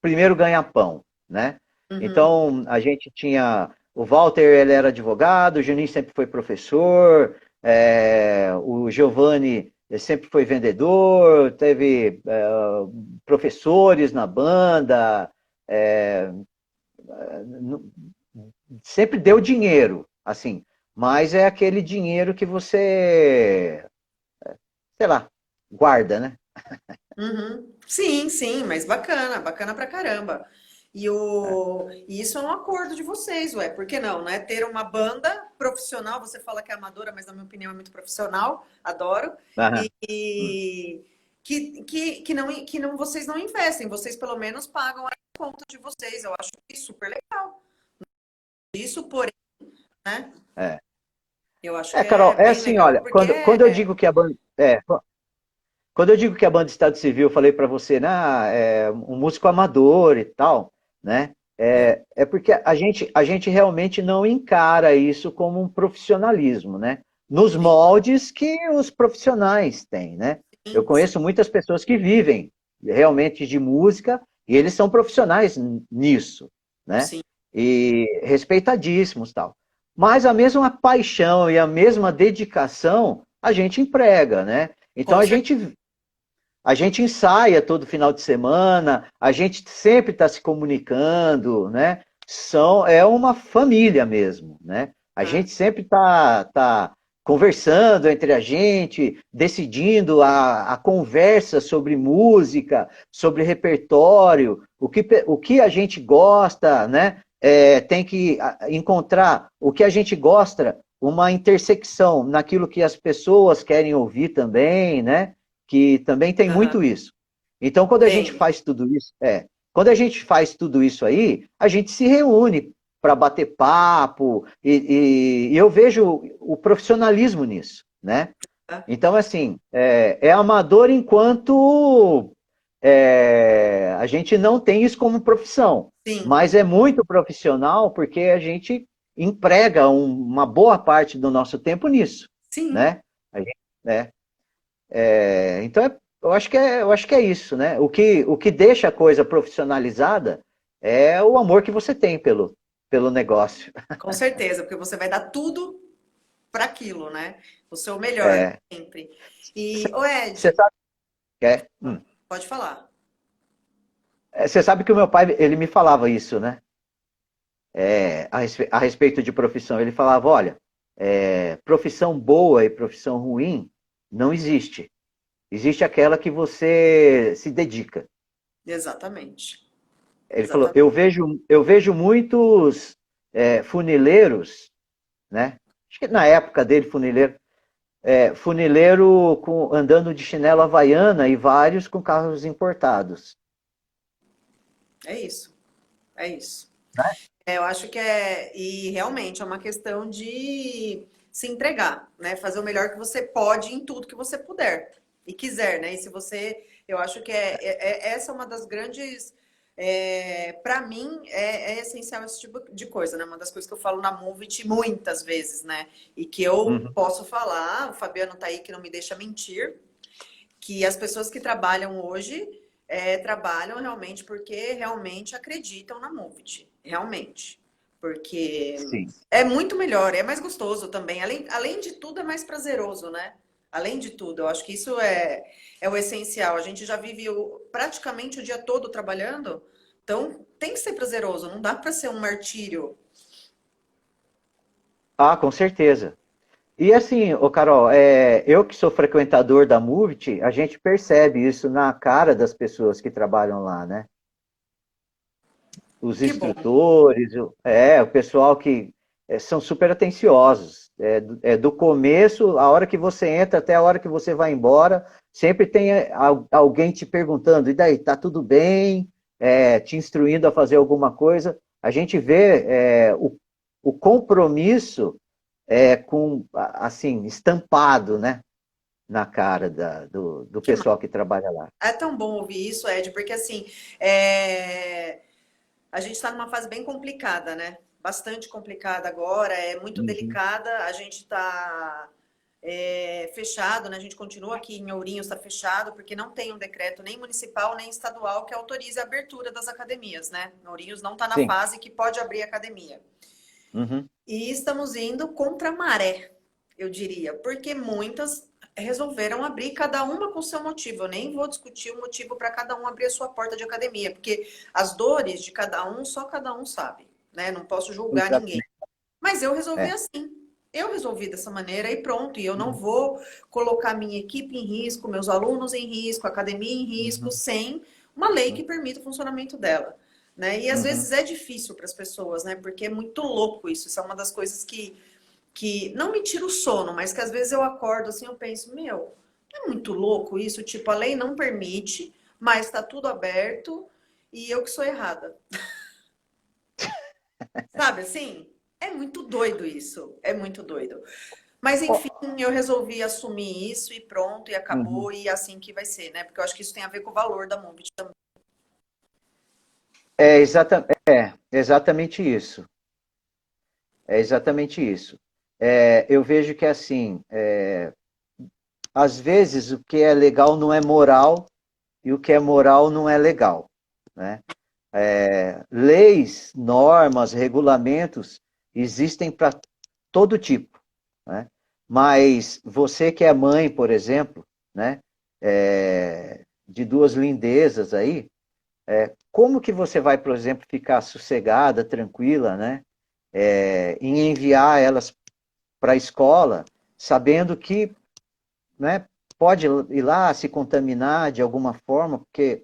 B: primeiro ganha-pão, né?
A: Uhum.
B: Então, a gente tinha. O Walter, ele era advogado, o Juninho sempre foi professor, o Giovanni sempre foi vendedor, teve professores na banda, é, sempre deu dinheiro, assim, mas é aquele dinheiro que você, sei lá, guarda, né?
A: Uhum. Sim, sim, mas bacana, bacana pra caramba. E isso é um acordo de vocês, ué, por que não, né? Ter uma banda profissional, você fala que é amadora, mas na minha opinião é muito profissional, adoro.
B: Aham. Hum.
A: E que não, vocês não investem, vocês pelo menos pagam a conta de vocês. Eu acho que super legal. Isso, porém, né?
B: É.
A: Eu acho que
B: Carol,
A: é
B: é
A: bem
B: assim,
A: legal,
B: olha,
A: porque
B: quando eu digo que a banda. Quando eu digo que a banda Estado Civil, eu falei para você, né, um músico amador e tal, né? É porque a gente realmente não encara isso como um profissionalismo, né? Nos
A: sim,
B: moldes que os profissionais têm, né? Eu
A: sim, sim,
B: conheço muitas pessoas que vivem realmente de música e eles são profissionais nisso, né?
A: sim,
B: E respeitadíssimos tal. Mas a mesma paixão e a mesma dedicação a gente emprega, né? Então
A: com certeza.
B: a gente ensaia todo final de semana, a gente sempre está se comunicando, né? É uma família mesmo, né? A gente sempre está conversando entre a gente, decidindo a conversa sobre música, sobre repertório, o que a gente gosta, né? Tem que encontrar o que a gente gosta, uma intersecção naquilo que as pessoas querem ouvir também, né? Que também tem
A: Aham.
B: muito isso. Então, quando a gente
A: Tem.
B: faz tudo isso, quando a gente faz tudo isso aí, a gente se reúne para bater papo e eu vejo o profissionalismo nisso, né? Então, assim, é amador enquanto a gente não tem isso como profissão,
A: Sim,
B: mas é muito profissional porque a gente emprega uma boa parte do nosso tempo nisso,
A: sim,
B: né? A gente, né? Então, eu acho que é isso, né? O que deixa a coisa profissionalizada é o amor que você tem pelo negócio.
A: com certeza, porque você vai dar tudo para aquilo, né? O seu melhor,
B: É,
A: sempre. E, o
B: você
A: Ed,
B: sabe, é,
A: pode falar.
B: você sabe que o meu pai, ele me falava isso, né? A respeito de profissão. Ele falava, olha, profissão boa e profissão ruim não existe. Existe aquela que você se dedica.
A: Exatamente.
B: Ele falou,
A: Exatamente.
B: eu vejo muitos funileiros, né? Acho que na época dele, funileiro, funileiro andando de chinelo havaiana e vários com carros importados.
A: É isso, é isso.
B: Né?
A: Eu acho que e realmente é uma questão de se entregar, né? Fazer o melhor que você pode em tudo que você puder e quiser, né? E se você, eu acho que essa é uma das grandes, para mim é essencial esse tipo de coisa, né? Uma das coisas que eu falo na Movit muitas vezes, né? E que eu
B: Uhum.
A: posso falar, o Fabiano tá aí que não me deixa mentir, que as pessoas que trabalham hoje trabalham realmente porque realmente acreditam na Movit, realmente. Porque
B: Sim.
A: é muito melhor, é mais gostoso também. Além de tudo, é mais prazeroso, né? Além de tudo, eu acho que isso é o essencial. A gente já vive praticamente o dia todo trabalhando, então tem que ser prazeroso, não dá para ser um martírio.
B: Ah, com certeza. E assim, ô Carol, eu que sou frequentador da Movit, a gente percebe isso na cara das pessoas que trabalham lá, né? Os
A: Que bom.
B: instrutores, o pessoal que são super atenciosos. Do começo, a hora que você entra até a hora que você vai embora, sempre tem alguém te perguntando, e daí, tá tudo bem? Te instruindo a fazer alguma coisa. A gente vê o compromisso assim, estampado, né, na cara do
A: Que
B: pessoal que trabalha lá.
A: É tão bom ouvir isso, Ed, porque assim, é, a gente está numa fase bem complicada, né? Bastante complicada agora, é muito
B: Uhum.
A: delicada. A gente está fechado, né? A gente continua aqui em Ourinhos, está fechado, porque não tem um decreto nem municipal nem estadual que autorize a abertura das academias, né? Ourinhos não está na
B: Sim.
A: fase que pode abrir academia.
B: Uhum.
A: E estamos indo contra a maré, eu diria, porque muitas resolveram abrir, cada uma com seu motivo. Eu nem vou discutir o motivo para cada um abrir a sua porta de academia, porque as dores de cada um, só cada um sabe, né? Não posso julgar ninguém.
B: Exatamente.
A: Mas eu resolvi
B: É.
A: assim. Eu resolvi dessa maneira e pronto. E eu não
B: Uhum.
A: vou colocar minha equipe em risco, meus alunos em risco, a academia em risco,
B: Uhum.
A: sem uma lei que permita o funcionamento dela. Né? E às
B: Uhum.
A: vezes é difícil para as pessoas, né? Porque é muito louco isso. Isso é uma das coisas que não me tira o sono, mas que às vezes eu acordo assim, eu penso, meu, é muito louco isso. Tipo, a lei não permite, mas está tudo aberto e eu que sou errada. Sabe assim? É muito doido isso. É muito doido. Mas enfim,
B: Ó,
A: eu resolvi assumir isso e pronto, e
B: uhum.
A: acabou, e assim que vai ser, né? Porque eu acho que isso tem a ver com o valor da Mubit também.
B: Exatamente isso. É exatamente isso. Eu vejo que assim, às vezes o que é legal não é moral e o que é moral não é legal, né? Leis, normas, regulamentos existem para todo tipo, né? Mas você que é mãe, por exemplo, né? De duas lindezas aí, como que você vai, por exemplo, ficar sossegada, tranquila, né? Em enviar elas para a escola, sabendo que, né, pode ir lá se contaminar de alguma forma, porque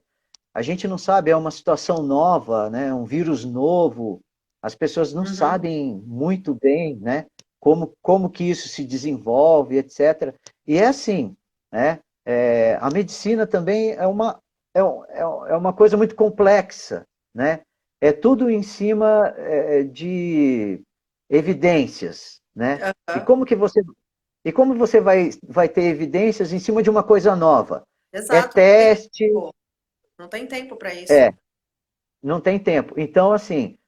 B: a gente não sabe, é uma situação nova, né, um vírus novo, as pessoas não
A: Uhum.
B: sabem muito bem, né, como que isso se desenvolve, etc. E é assim, né, a medicina também é uma coisa muito complexa, né, é tudo em cima de evidências, né, e
A: Aham.
B: como você vai ter evidências em cima de uma coisa nova? É
A: Exato, não tem
B: teste,
A: tempo. Não tem tempo para
B: é,
A: isso.
B: não tem tempo. Então, assim,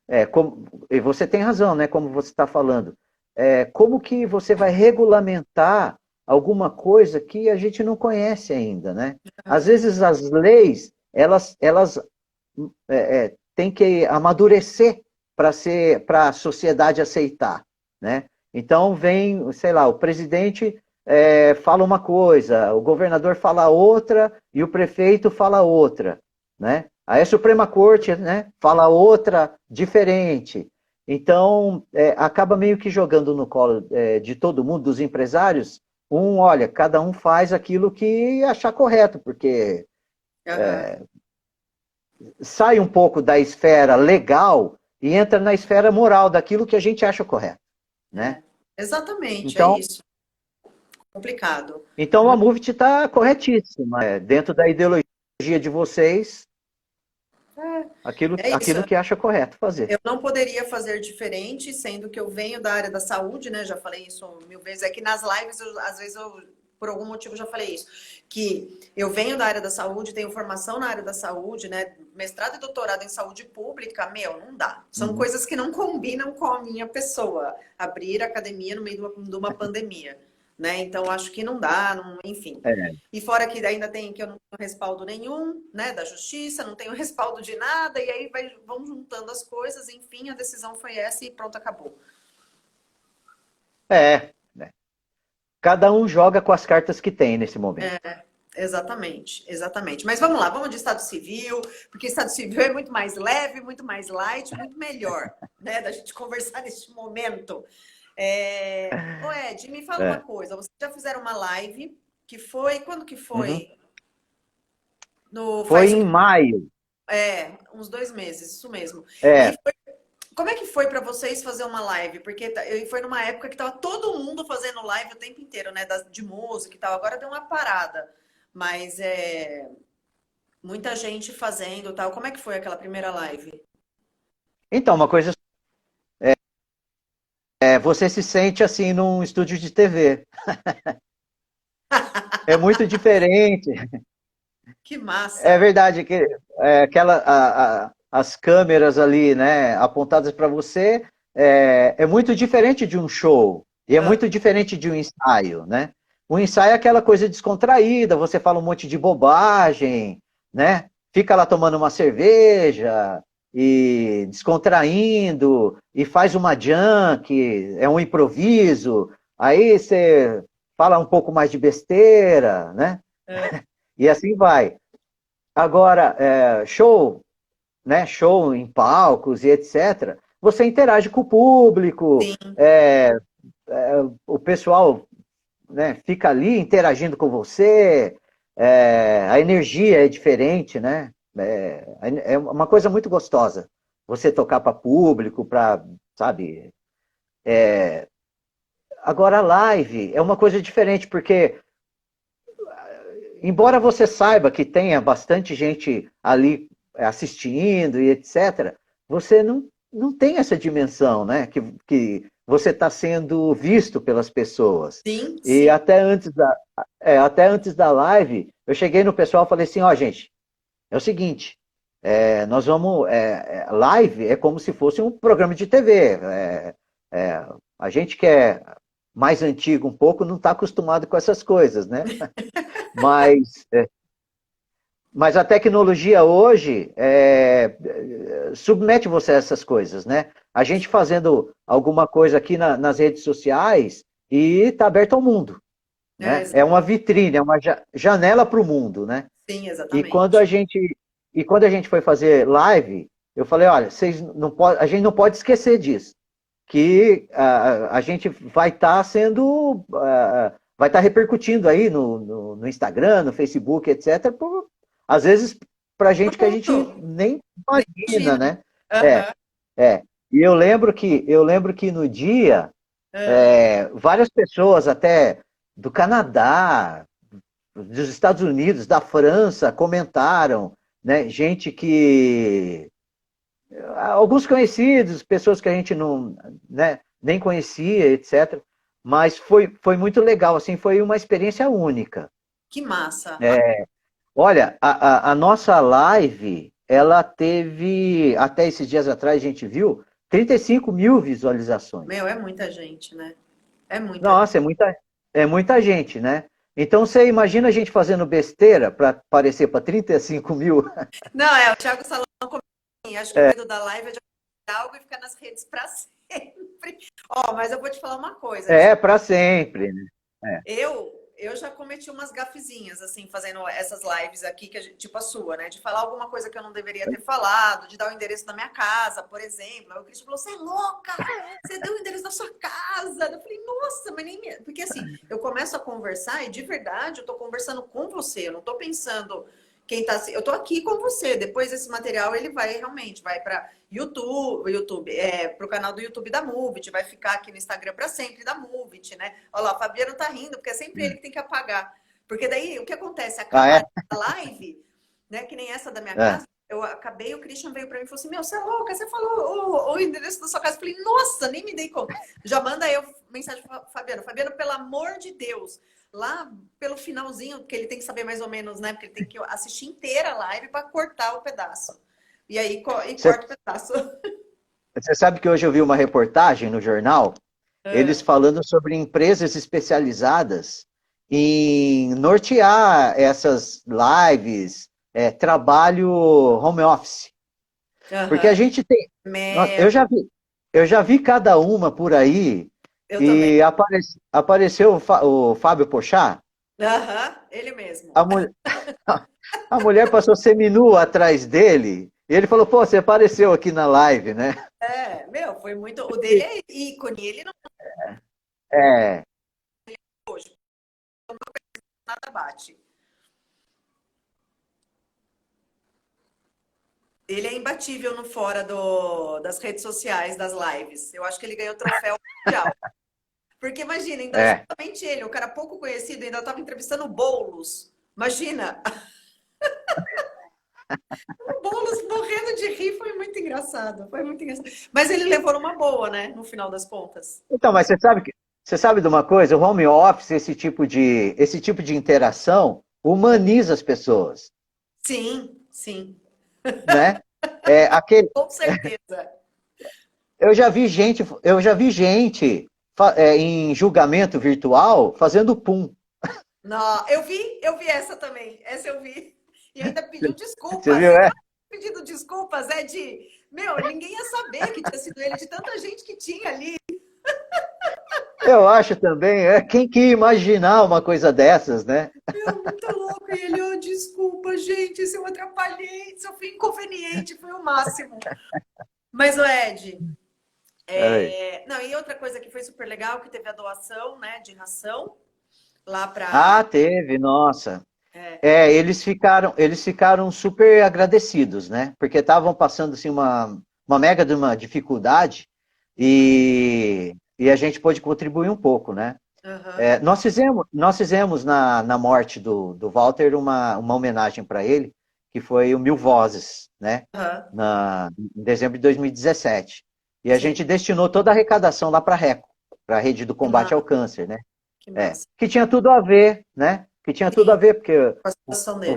B: e você tem razão, né? Como você está falando. Como que você vai regulamentar alguma coisa que a gente não conhece ainda, né? Às
A: Aham.
B: vezes as leis, elas têm que amadurecer para a sociedade aceitar, né? Então vem, sei lá, o presidente fala uma coisa, o governador fala outra e o prefeito fala outra, né? Aí a Suprema Corte, né, fala outra diferente. Então, acaba meio que jogando no colo de todo mundo, dos empresários, olha, cada um faz aquilo que achar correto, porque
A: Aham.
B: sai um pouco da esfera legal e entra na esfera moral, daquilo que a gente acha correto, né?
A: É. Exatamente, é
B: Então,
A: isso. complicado.
B: Então a Movit está corretíssima. Dentro da ideologia de vocês,
A: É isso.
B: aquilo que acha correto fazer.
A: Eu não poderia fazer diferente, sendo que eu venho da área da saúde, né? Já falei isso mil vezes. É que nas lives, às vezes, por algum motivo, já falei isso. Que eu venho da área da saúde, tenho formação na área da saúde, né? Mestrado e doutorado em saúde pública, meu, não dá. São
B: Uhum.
A: coisas que não combinam com a minha pessoa. Abrir academia no meio de uma pandemia, né? Então, acho que não dá, enfim.
B: É,
A: E fora que ainda tem que eu não tenho respaldo nenhum, né, da justiça, não tenho respaldo de nada, e aí vão juntando as coisas, enfim, a decisão foi essa e pronto, acabou.
B: né? Cada um joga com as cartas que tem nesse momento.
A: Exatamente, exatamente. Mas vamos lá, vamos de Estado Civil, porque Estado Civil é muito mais leve, muito mais light, muito melhor, né, da gente conversar neste momento. Ô Ed, me fala uma
B: É.
A: coisa, vocês já fizeram uma live que foi, quando que
B: Uhum.
A: foi? No,
B: Foi
A: faz
B: em maio.
A: uns 2 meses, isso mesmo. E
B: É,
A: como é que foi para vocês fazer uma live? Porque foi numa época que tava todo mundo fazendo live o tempo inteiro, né? De música e tal. Agora deu uma parada. Mas muita gente fazendo e tal. Como é que foi aquela primeira live?
B: então, uma coisa você se sente assim num estúdio de TV. É muito diferente.
A: Que
B: É
A: massa!
B: verdade que as câmeras ali, né, apontadas para você, é muito diferente de um show e é
A: Ah,
B: muito diferente de um ensaio, né? O ensaio é aquela coisa descontraída, você fala um monte de bobagem, né? Fica lá tomando uma cerveja e descontraindo e faz uma junk, é um improviso. Aí você fala um pouco mais de besteira, né?
A: ah,
B: E assim vai. Agora, show, né? Show em palcos e etc. Você interage com o público,
A: sim.
B: o pessoal, né, fica ali interagindo com você, a energia é diferente, né? É uma coisa muito gostosa. Você tocar para público, para, sabe? Agora, a live é uma coisa diferente, porque embora você saiba que tenha bastante gente ali assistindo e etc., você não tem essa dimensão, né? Que você está sendo visto pelas pessoas.
A: Sim,
B: E
A: sim.
B: até antes da live, eu cheguei no pessoal e falei assim, ó, gente, é o seguinte, nós vamos. Live é como se fosse um programa de TV. A gente que é mais antigo um pouco não está acostumado com essas coisas, né? Mas Mas a tecnologia hoje submete você a essas coisas, né? A gente fazendo alguma coisa aqui nas redes sociais e está aberto ao mundo, né? É uma vitrine, é uma janela para o mundo, né?
A: Sim,
B: E quando
A: exatamente.
B: a gente foi fazer live, eu falei, olha, vocês não pode, a gente não pode esquecer disso, que a gente vai estar sendo, vai estar repercutindo aí no Instagram, no Facebook, etc., às vezes para gente que a gente
A: Pronto.
B: nem
A: Nem
B: imagina,
A: imagina.
B: né? É,
A: Aham.
B: é. E eu lembro que no dia,
A: Ah,
B: várias pessoas até do Canadá, dos Estados Unidos, da França, comentaram, né? Gente que alguns conhecidos, pessoas que a gente não, né, nem conhecia, etc. Mas foi muito legal, assim, foi uma experiência única.
A: que massa.
B: Olha, a nossa live, ela teve, até esses dias atrás a gente viu, 35 mil visualizações.
A: Meu, é muita gente, né? É muita gente.
B: Nossa, é muita gente, né? Então você imagina a gente fazendo besteira para aparecer para 35 mil?
A: Não, o Thiago Salão assim, acho que o medo da live é de acontecer algo e ficar nas redes para sempre. Ó, mas eu vou te falar uma coisa,
B: É, para sempre, né?
A: eu já cometi umas gafezinhas, assim, fazendo essas lives aqui, tipo a sua, né? De falar alguma coisa que eu não deveria ter falado, de dar o endereço da minha casa, por exemplo. Aí o Cristian falou, você é louca! Você deu o endereço da sua casa! Eu falei, nossa, mas nem... Porque assim, eu começo a conversar e de verdade eu tô conversando com você, eu não tô pensando quem tá, eu tô aqui com você. Depois esse material ele vai realmente vai para YouTube, pro canal do YouTube da Movit, vai ficar aqui no Instagram para sempre da Movit, né? Olha lá, o Fabiano tá rindo porque é sempre ele que tem que apagar. Porque daí o que acontece?
B: Ah,
A: Acaba
B: é?
A: a live, né? Que nem essa da minha
B: É.
A: casa. Eu acabei, o Christian veio para mim e falou assim: Meu, você é louca, você falou o endereço da sua casa. Eu falei: Nossa, nem me dei conta. Já manda eu mensagem para Fabiano: Fabiano, pelo amor de Deus, lá pelo finalzinho, porque ele tem que saber mais ou menos, né? Porque ele tem que assistir inteira a live para cortar o pedaço. E aí
B: Você
A: corta o pedaço.
B: você sabe que hoje eu vi uma reportagem no jornal, eles
A: É.
B: falando sobre empresas especializadas em nortear essas lives, trabalho home office. Porque a
A: Aham.
B: gente tem.
A: Meu,
B: Eu já vi cada uma por aí
A: eu também.
B: e apareceu o Fábio Pochá.
A: Aham, ele mesmo.
B: A, mu- a mulher passou seminua atrás dele e ele falou: Pô, você apareceu aqui na live, né?
A: É, meu, foi muito. O dele é ícone, ele não
B: É,
A: hoje, nada bate. Ele é imbatível no fora das redes sociais, das lives. Eu acho que ele ganhou o troféu mundial. Porque imagina, ainda
B: é.
A: justamente ele, o cara pouco conhecido, ainda estava entrevistando o Boulos. Imagina, o Boulos morrendo de rir, foi muito engraçado. Foi muito engraçado. Mas ele levou numa boa, né? No final das contas.
B: Então, mas você sabe de uma coisa? O home office, esse tipo de interação, humaniza as pessoas,
A: Sim, sim,
B: né? É, aquele,
A: com certeza.
B: eu já vi gente em julgamento virtual fazendo pum.
A: Não, eu vi essa também. Essa eu vi. E ainda pediu
B: Você
A: desculpas.
B: viu?
A: E
B: É?
A: não é pedido desculpas, é de. Meu, ninguém ia saber que tinha sido ele, de tanta gente que tinha ali.
B: Eu acho também, quem que ia imaginar uma coisa dessas, né?
A: Meu, muito louco. E ele, oh, desculpa, gente, se eu atrapalhei, se eu fui inconveniente, foi o máximo. Mas, o Ed,
B: Ai.
A: não, e outra coisa que foi super legal, que teve a doação, né, de ração lá para.
B: Ah, teve, nossa. Eles ficaram super agradecidos, né? Porque estavam passando assim, uma mega de uma dificuldade e a gente pôde contribuir um pouco, né?
A: Aham,
B: Nós fizemos na morte do Walter uma homenagem para ele, que foi o Mil Vozes, né?
A: aham,
B: Em dezembro de 2017. E a
A: sim.
B: gente destinou toda a arrecadação lá para a RECO, para a Rede do
A: Que
B: Combate ao
A: massa,
B: Câncer, né?
A: que massa.
B: Que tinha tudo a ver, né? Que tinha tudo a
A: Sim,
B: ver, porque
A: com a
B: o,
A: situação
B: o
A: dele.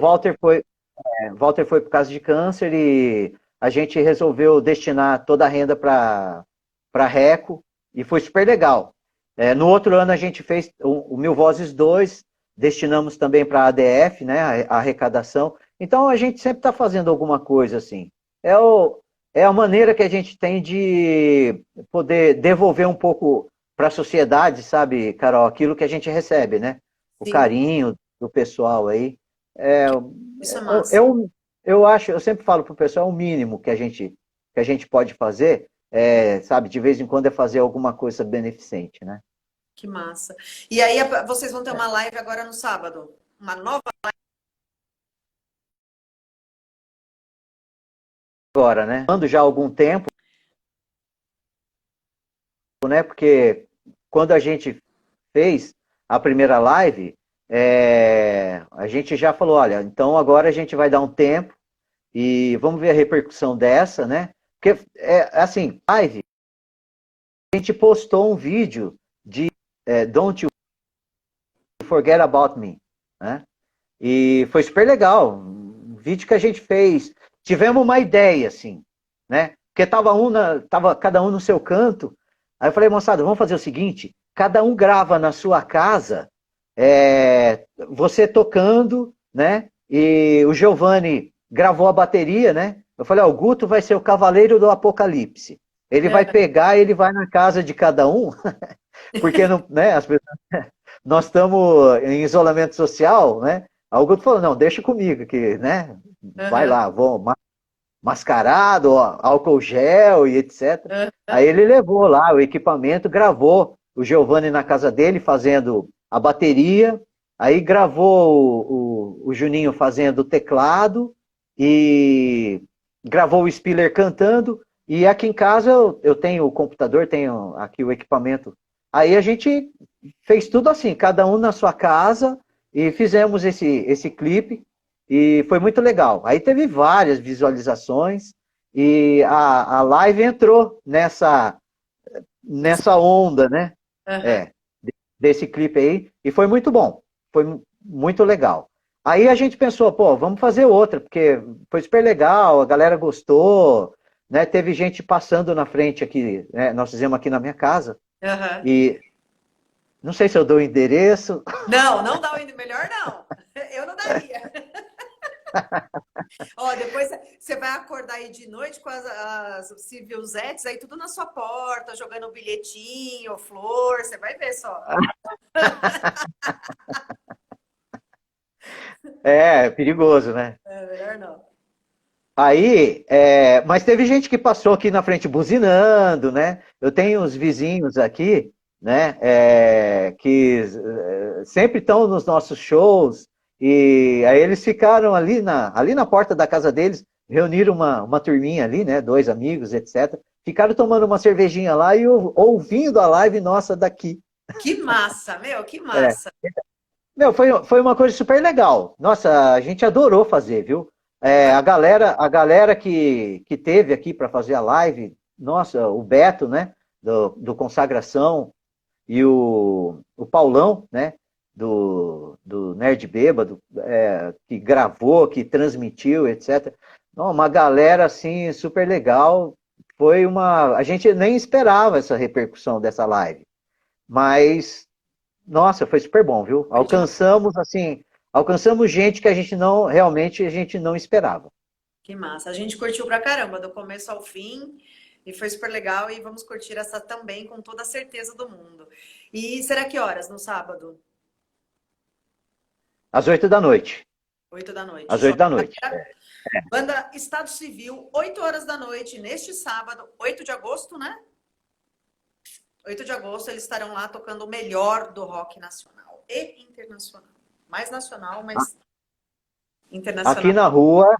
B: Walter foi por causa de câncer e a gente resolveu destinar toda a renda para Reco e foi super legal. No outro ano a gente fez o Mil Vozes 2, destinamos também para a ADF, né, a arrecadação. Então a gente sempre está fazendo alguma coisa assim. É, o, é a maneira que a gente tem de poder devolver um pouco para a sociedade, sabe, Carol, aquilo que a gente recebe, né? O
A: Sim,
B: carinho do pessoal aí. É,
A: isso é
B: eu,
A: massa.
B: eu, eu sempre falo para o pessoal, é o mínimo que a gente pode fazer, sabe, de vez em quando é fazer alguma coisa beneficente, né?
A: Que massa. E aí, vocês vão ter uma live agora no sábado? Uma nova?
B: Agora, né? Ando já há algum tempo, né? Porque quando a gente fez a primeira live, a gente já falou, olha, então agora a gente vai dar um tempo e vamos ver a repercussão dessa, né? Porque, assim, live, a gente postou um vídeo de Don't You Forget About Me, né? E foi super legal. Um vídeo que a gente fez. Tivemos uma ideia, assim, né? Porque tava cada um no seu canto. Aí eu falei, moçada, vamos fazer o seguinte: cada um grava na sua casa, você tocando, né? E o Giovanni gravou a bateria, né? Eu falei, ó, o Guto vai ser o cavaleiro do apocalipse. Ele vai
A: É.
B: pegar, ele vai na casa de cada um, porque não, né, nós estamos em isolamento social, né? Algo falou, não, deixa comigo, que, né? Vai
A: Aham,
B: lá, vou mascarado, ó, álcool gel e etc.
A: aham.
B: Aí ele levou lá o equipamento, gravou o Giovanni na casa dele fazendo a bateria, aí gravou o Juninho fazendo teclado e gravou o Spiller cantando. E aqui em casa eu tenho o computador, tenho aqui o equipamento. Aí a gente fez tudo assim, cada um na sua casa, e fizemos esse clipe, e foi muito legal. Aí teve várias visualizações, e a live entrou nessa onda, né?
A: Aham.
B: É, desse clipe aí, e foi muito bom, foi muito legal. Aí a gente pensou, pô, vamos fazer outra, porque foi super legal, a galera gostou, né? Teve gente passando na frente aqui, né? Nós fizemos aqui na minha casa,
A: Aham.
B: e não sei se eu dou o endereço.
A: Não, não dá o melhor não. Eu não daria. Ó, depois você vai acordar aí de noite com as civilzetes aí tudo na sua porta, jogando bilhetinho, flor, você vai ver só.
B: É, perigoso, né?
A: É melhor não.
B: Aí, mas teve gente que passou aqui na frente buzinando, né? Eu tenho uns vizinhos aqui, né? Que sempre estão nos nossos shows, e aí eles ficaram ali na porta da casa deles, reuniram uma turminha ali, né? Dois amigos, etc. Ficaram tomando uma cervejinha lá e ouvindo a live nossa daqui.
A: Que massa, meu, que
B: É.
A: massa.
B: Meu, foi uma coisa super legal. Nossa, a gente adorou fazer, viu? A galera que teve aqui para fazer a live, nossa, o Beto, né, do Consagração, e o Paulão, né, do Nerd Bêbado, que gravou, que transmitiu, etc. Não, uma galera, assim, super legal. A gente nem esperava essa repercussão dessa live, mas nossa, foi super bom, viu?
A: Foi demais.
B: Alcançamos gente que realmente a gente não esperava.
A: Que massa. A gente curtiu pra caramba, do começo ao fim, e foi super legal. E vamos curtir essa também com toda a certeza do mundo. E será que horas no sábado?
B: Às 8 da noite.
A: 8 da noite.
B: Às
A: Show.
B: 8 da noite.
A: Banda Estado Civil, 8 horas da noite, neste sábado, 8 de agosto, né? 8 de agosto, eles estarão lá tocando o melhor do rock nacional e internacional. Mais nacional, mas
B: Aqui
A: internacional.
B: na rua.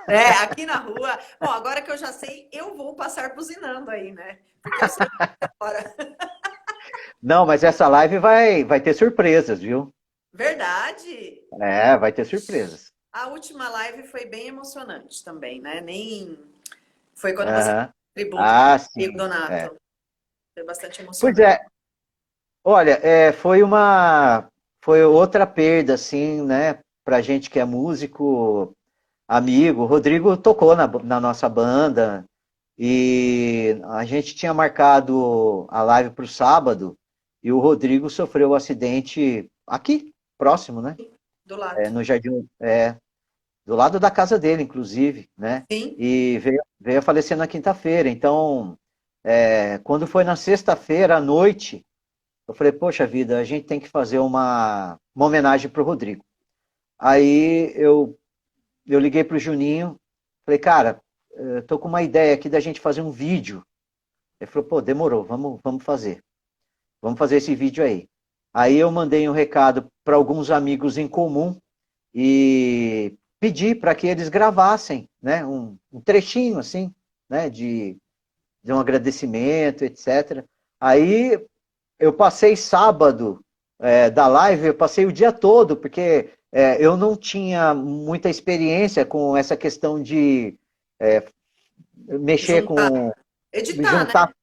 A: É, aqui na rua. Bom, agora que eu já sei, eu vou passar buzinando aí, né? Porque eu sou de fora.
B: Não, mas essa live vai ter surpresas, viu?
A: Verdade.
B: Vai ter surpresas.
A: A última live foi bem emocionante também, né? Nem foi quando você
B: Aham.
A: tributo
B: Ah,
A: comigo,
B: sim.
A: Donato. Foi bastante
B: Pois
A: emocionante.
B: é. Olha, foi outra perda, assim, né? Pra gente que é músico, amigo. O Rodrigo tocou na nossa banda, e a gente tinha marcado a live para o sábado, e o Rodrigo sofreu um acidente aqui, próximo, né?
A: Do lado.
B: No Jardim, do lado da casa dele, inclusive, né?
A: Sim.
B: E veio a falecer na quinta-feira. Então, quando foi na sexta-feira à noite, eu falei, poxa vida, a gente tem que fazer uma homenagem para o Rodrigo. Aí eu liguei para o Juninho, falei, cara, tô com uma ideia aqui da gente fazer um vídeo. Ele falou, pô, demorou, vamos fazer. Vamos fazer esse vídeo aí. Aí eu mandei um recado para alguns amigos em comum e pedi para que eles gravassem, né, um trechinho assim, né, de um agradecimento, etc. Aí eu passei sábado da live, eu passei o dia todo, porque eu não tinha muita experiência com essa questão de mexer
A: Juntar.
B: com,
A: Editar, né?
B: juntar,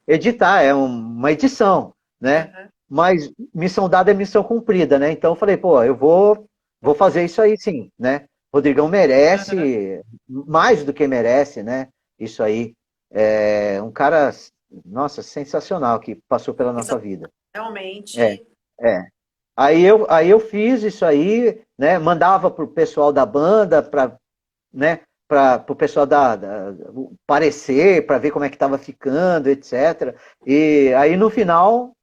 B: editar, é uma edição, né?
A: Uhum.
B: Mas missão dada é missão cumprida, né? Então eu falei, pô, eu vou fazer isso aí sim, né? Rodrigão
A: Uhum.
B: merece, mais do que merece, né? Isso aí. É um cara, nossa, sensacional que passou pela nossa vida. É,
A: Realmente.
B: é. Aí eu fiz isso aí, né? Mandava pro pessoal da banda, né? Para o pessoal parecer, para ver como é que estava ficando, etc. E aí no final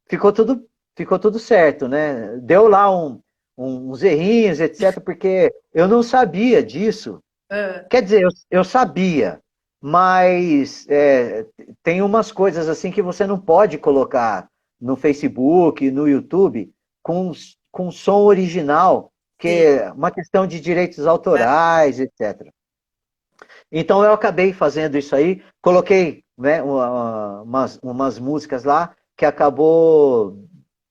B: ficou tudo certo, né? Deu lá uns errinhos, etc. Porque eu não sabia disso.
A: Ah,
B: Quer dizer, eu sabia, mas tem umas coisas assim que você não pode colocar no Facebook, no YouTube, com som original, que
A: sim.
B: é uma questão de direitos autorais, etc. Então eu acabei fazendo isso aí, coloquei, né, umas músicas lá que acabou,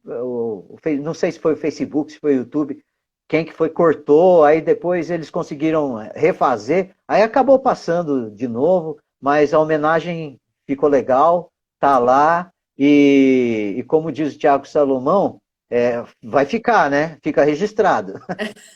B: não sei se foi o Facebook, se foi o YouTube, quem que foi cortou, aí depois eles conseguiram refazer, aí acabou passando de novo, mas a homenagem ficou legal, tá lá, e como diz o Tiago Salomão, vai ficar, né? Fica registrado.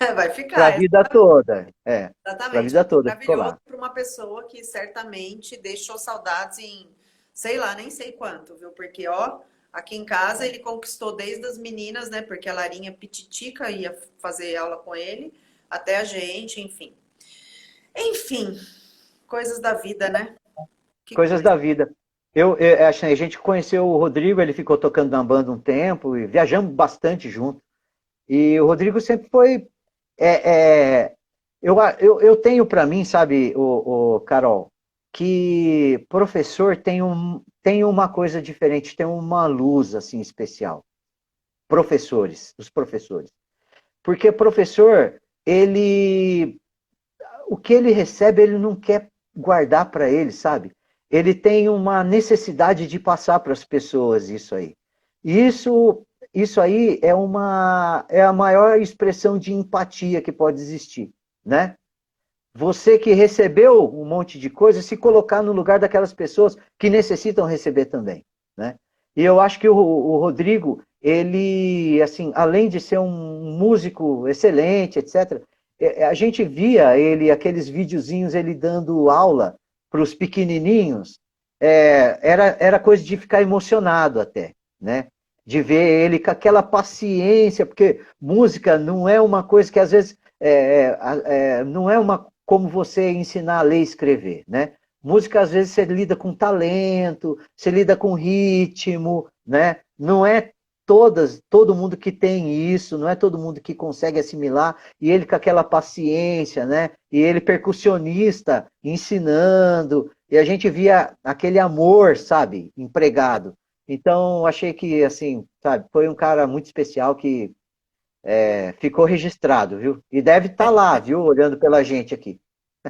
A: Vai
B: Para a
A: ficar,
B: vida toda. Para a
A: exatamente.
B: vida toda ficou
A: Maravilhoso
B: lá.
A: para uma pessoa que certamente deixou saudades em, sei lá, nem sei quanto, viu? Porque, ó, aqui em casa ele conquistou desde as meninas, né? Porque a Larinha Pititica ia fazer aula com ele, até a gente, enfim. Enfim, coisas da vida, né? Que
B: Coisas
A: coisa.
B: da vida. Assim, a gente conheceu o Rodrigo, ele ficou tocando na banda um tempo e viajamos bastante junto. E o Rodrigo sempre foi. é, é, eu tenho para mim, sabe, o Carol, que professor tem uma coisa diferente, tem uma luz assim especial. Os professores. Porque professor, o que ele recebe, ele não quer guardar para ele, sabe? Ele tem uma necessidade de passar para as pessoas isso aí. E isso aí é a maior expressão de empatia que pode existir, né? Você que recebeu um monte de coisa, se colocar no lugar daquelas pessoas que necessitam receber também, né? E eu acho que o Rodrigo, ele, assim, além de ser um músico excelente, etc., a gente via ele, aqueles videozinhos, ele dando aula para os pequenininhos, era coisa de ficar emocionado até, né? De ver ele com aquela paciência, porque música não é uma coisa que às vezes não é uma como você ensinar a ler e escrever, né? Música, às vezes, você lida com talento, você lida com ritmo, né? Não é todo mundo que tem isso, não é todo mundo que consegue assimilar, e ele com aquela paciência, né? E ele percussionista, ensinando, e a gente via aquele amor, sabe, empregado. Então, achei que, assim, sabe, foi um cara muito especial que ficou registrado, viu? E deve estar lá, viu? Olhando pela gente aqui.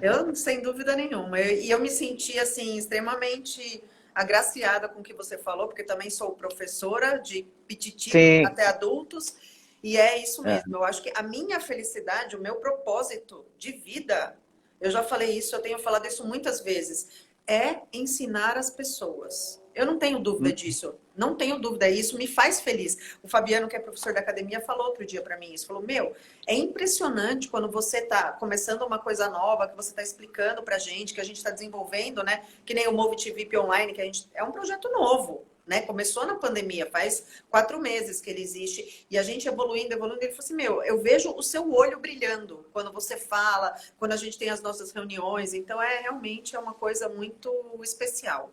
A: Eu, sem dúvida nenhuma. E eu me senti, assim, extremamente agraciada com o que você falou, porque também sou professora de pititico
B: Sim.
A: até adultos, e é isso
B: É.
A: mesmo. Eu acho que a minha felicidade, o meu propósito de vida, eu já falei isso, eu tenho falado isso muitas vezes, é ensinar as pessoas. Eu não tenho dúvida disso. Não tenho dúvida. Isso me faz feliz. O Fabiano, que é professor da academia, falou outro dia para mim isso. Falou: Meu, é impressionante quando você está começando uma coisa nova, que você está explicando para a gente, que a gente está desenvolvendo, né? Que nem o Movit VIP Online, que a gente é um projeto novo, né? Começou na pandemia, faz 4 meses que ele existe, e a gente evoluindo, evoluindo. Ele falou assim: Meu, eu vejo o seu olho brilhando quando você fala, quando a gente tem as nossas reuniões. Então, realmente é uma coisa muito especial,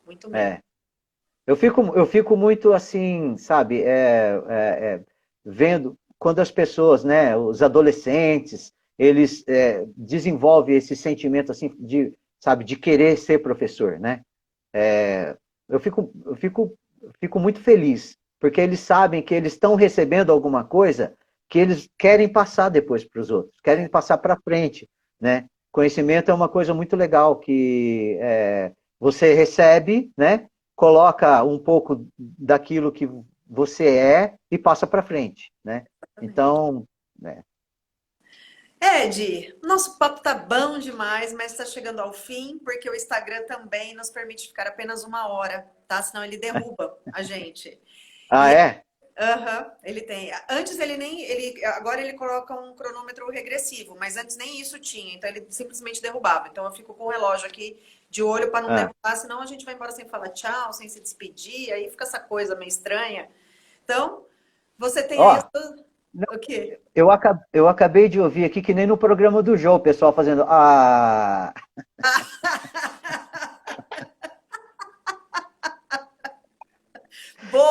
A: muito mesmo.
B: É. Eu fico muito assim, sabe, vendo quando as pessoas, né, os adolescentes, eles desenvolvem esse sentimento assim de, sabe, de querer ser professor, né? Eu fico muito feliz, porque eles sabem que eles estão recebendo alguma coisa que eles querem passar depois para os outros, querem passar para frente, né? Conhecimento é uma coisa muito legal que você recebe, né? Coloca um pouco daquilo que você e passa para frente, né?
A: Exatamente.
B: Então, né?
A: Ed, nosso papo tá bom demais, mas está chegando ao fim, porque o Instagram também nos permite ficar apenas 1 hora, tá? Senão ele derruba a gente.
B: Ah,
A: E
B: é?
A: aham, ele tem. Antes ele nem. Agora ele coloca um cronômetro regressivo, mas antes nem isso tinha, então ele simplesmente derrubava. Então eu fico com o relógio aqui de olho para não
B: Ah.
A: derrubar, senão a gente vai embora sem falar tchau, sem se despedir, aí fica essa coisa meio estranha. Então, você tem aí a
B: Ó,
A: sua. O quê?
B: eu acabei de ouvir aqui que nem no programa do Jô, o pessoal fazendo. Ah,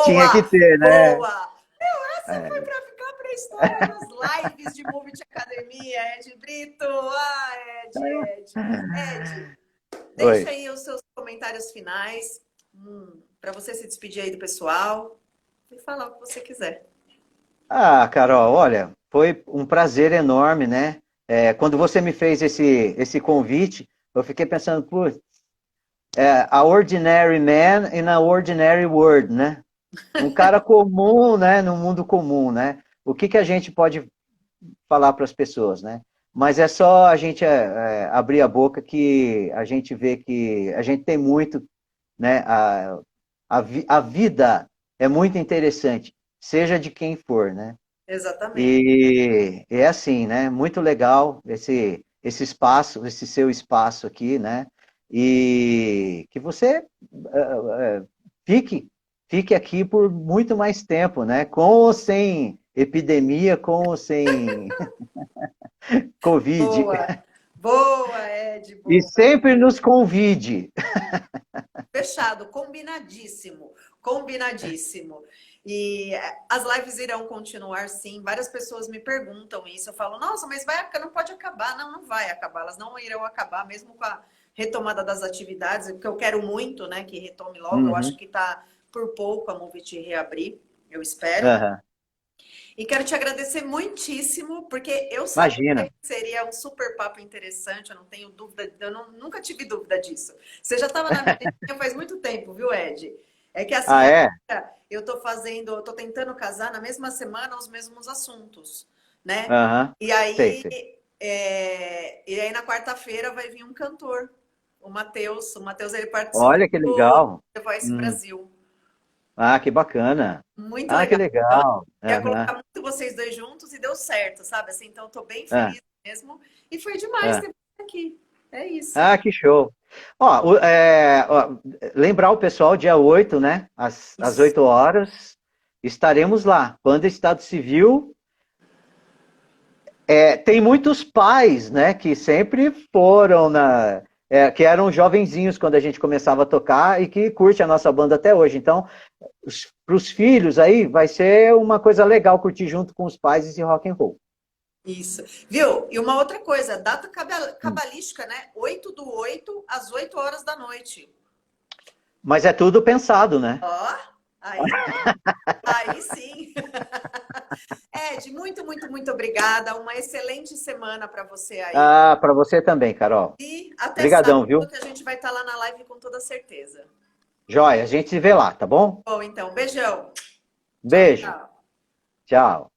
B: tinha que
A: Boa!
B: ter, né?
A: Boa! Essa foi
B: É,
A: para ficar para a história das lives de Movit Academia, Ed Brito. Ah, Ed, Ed. Ed, deixa
B: oi.
A: aí os seus comentários finais para você se despedir aí do pessoal e falar o que você quiser.
B: Ah, Carol, olha. Foi um prazer enorme, né? Quando você me fez esse convite, eu fiquei pensando, putz, a ordinary man in a ordinary world, né? Um cara comum, né? No mundo comum, né? O que que a gente pode falar para as pessoas, né? Mas é só a gente abrir a boca que a gente vê que a gente tem muito, né? A vida é muito interessante, seja de quem for, né?
A: Exatamente.
B: E é assim, né? Muito legal esse espaço, esse seu espaço aqui, né? E que você fique, fique aqui por muito mais tempo, né? Com ou sem epidemia, com ou sem Covid.
A: Boa, boa, Ed,
B: E
A: boa.
B: sempre nos convide.
A: Fechado, combinadíssimo, combinadíssimo. E as lives irão continuar, sim. Várias pessoas me perguntam isso. Eu falo, nossa, mas não pode acabar. Não, não vai acabar. Elas não irão acabar, mesmo com a retomada das atividades, porque eu quero muito, né, que retome logo. Eu acho
B: Uhum.
A: que está por pouco a Movit reabrir, eu espero.
B: Uhum.
A: E quero te agradecer muitíssimo, porque eu sabia
B: Imagina.
A: que seria um super papo interessante, eu não tenho dúvida, nunca tive dúvida disso. Você já estava na minha linha faz muito tempo, viu, Ed? É que assim,
B: Ah, é?
A: agora eu tô tentando casar na mesma semana os mesmos assuntos, né?
B: Aham.
A: E
B: Sei,
A: aí,
B: sei.
A: e aí na quarta-feira vai vir um cantor, o Matheus ele participou
B: Olha que
A: do
B: legal.
A: The Voice
B: Hum.
A: Brasil.
B: Ah, que bacana.
A: Muito
B: Ah, que
A: legal. Então,
B: legal.
A: eu ia
B: Aham.
A: colocar muito vocês dois juntos e deu certo, sabe? Assim, então, eu tô bem
B: Ah,
A: feliz mesmo. E foi demais
B: ah.
A: ter você aqui. É isso.
B: Ah, que show. Ó, lembrar o pessoal, dia 8, né? Às
A: Isso.
B: 8 horas, estaremos lá. Banda Estado Civil. Tem muitos pais, né, que sempre foram que eram jovenzinhos quando a gente começava a tocar e que curte a nossa banda até hoje. Então, para os filhos aí, vai ser uma coisa legal curtir junto com os pais esse rock and roll.
A: Isso. Viu? E uma outra coisa, data
B: Hum.
A: cabalística, né? 8/8 às 8 horas da noite.
B: Mas é tudo pensado, né?
A: Ó, aí, aí sim. Ed, muito, muito, muito obrigada. Uma excelente semana para você aí.
B: Ah, para você também, Carol.
A: E até sábado
B: Obrigadão, viu?
A: que a gente vai estar lá na live com toda certeza.
B: Joia, a gente se vê lá, tá bom?
A: Bom, então, beijão. Tchau,
B: Beijo.
A: tchau.
B: Tchau.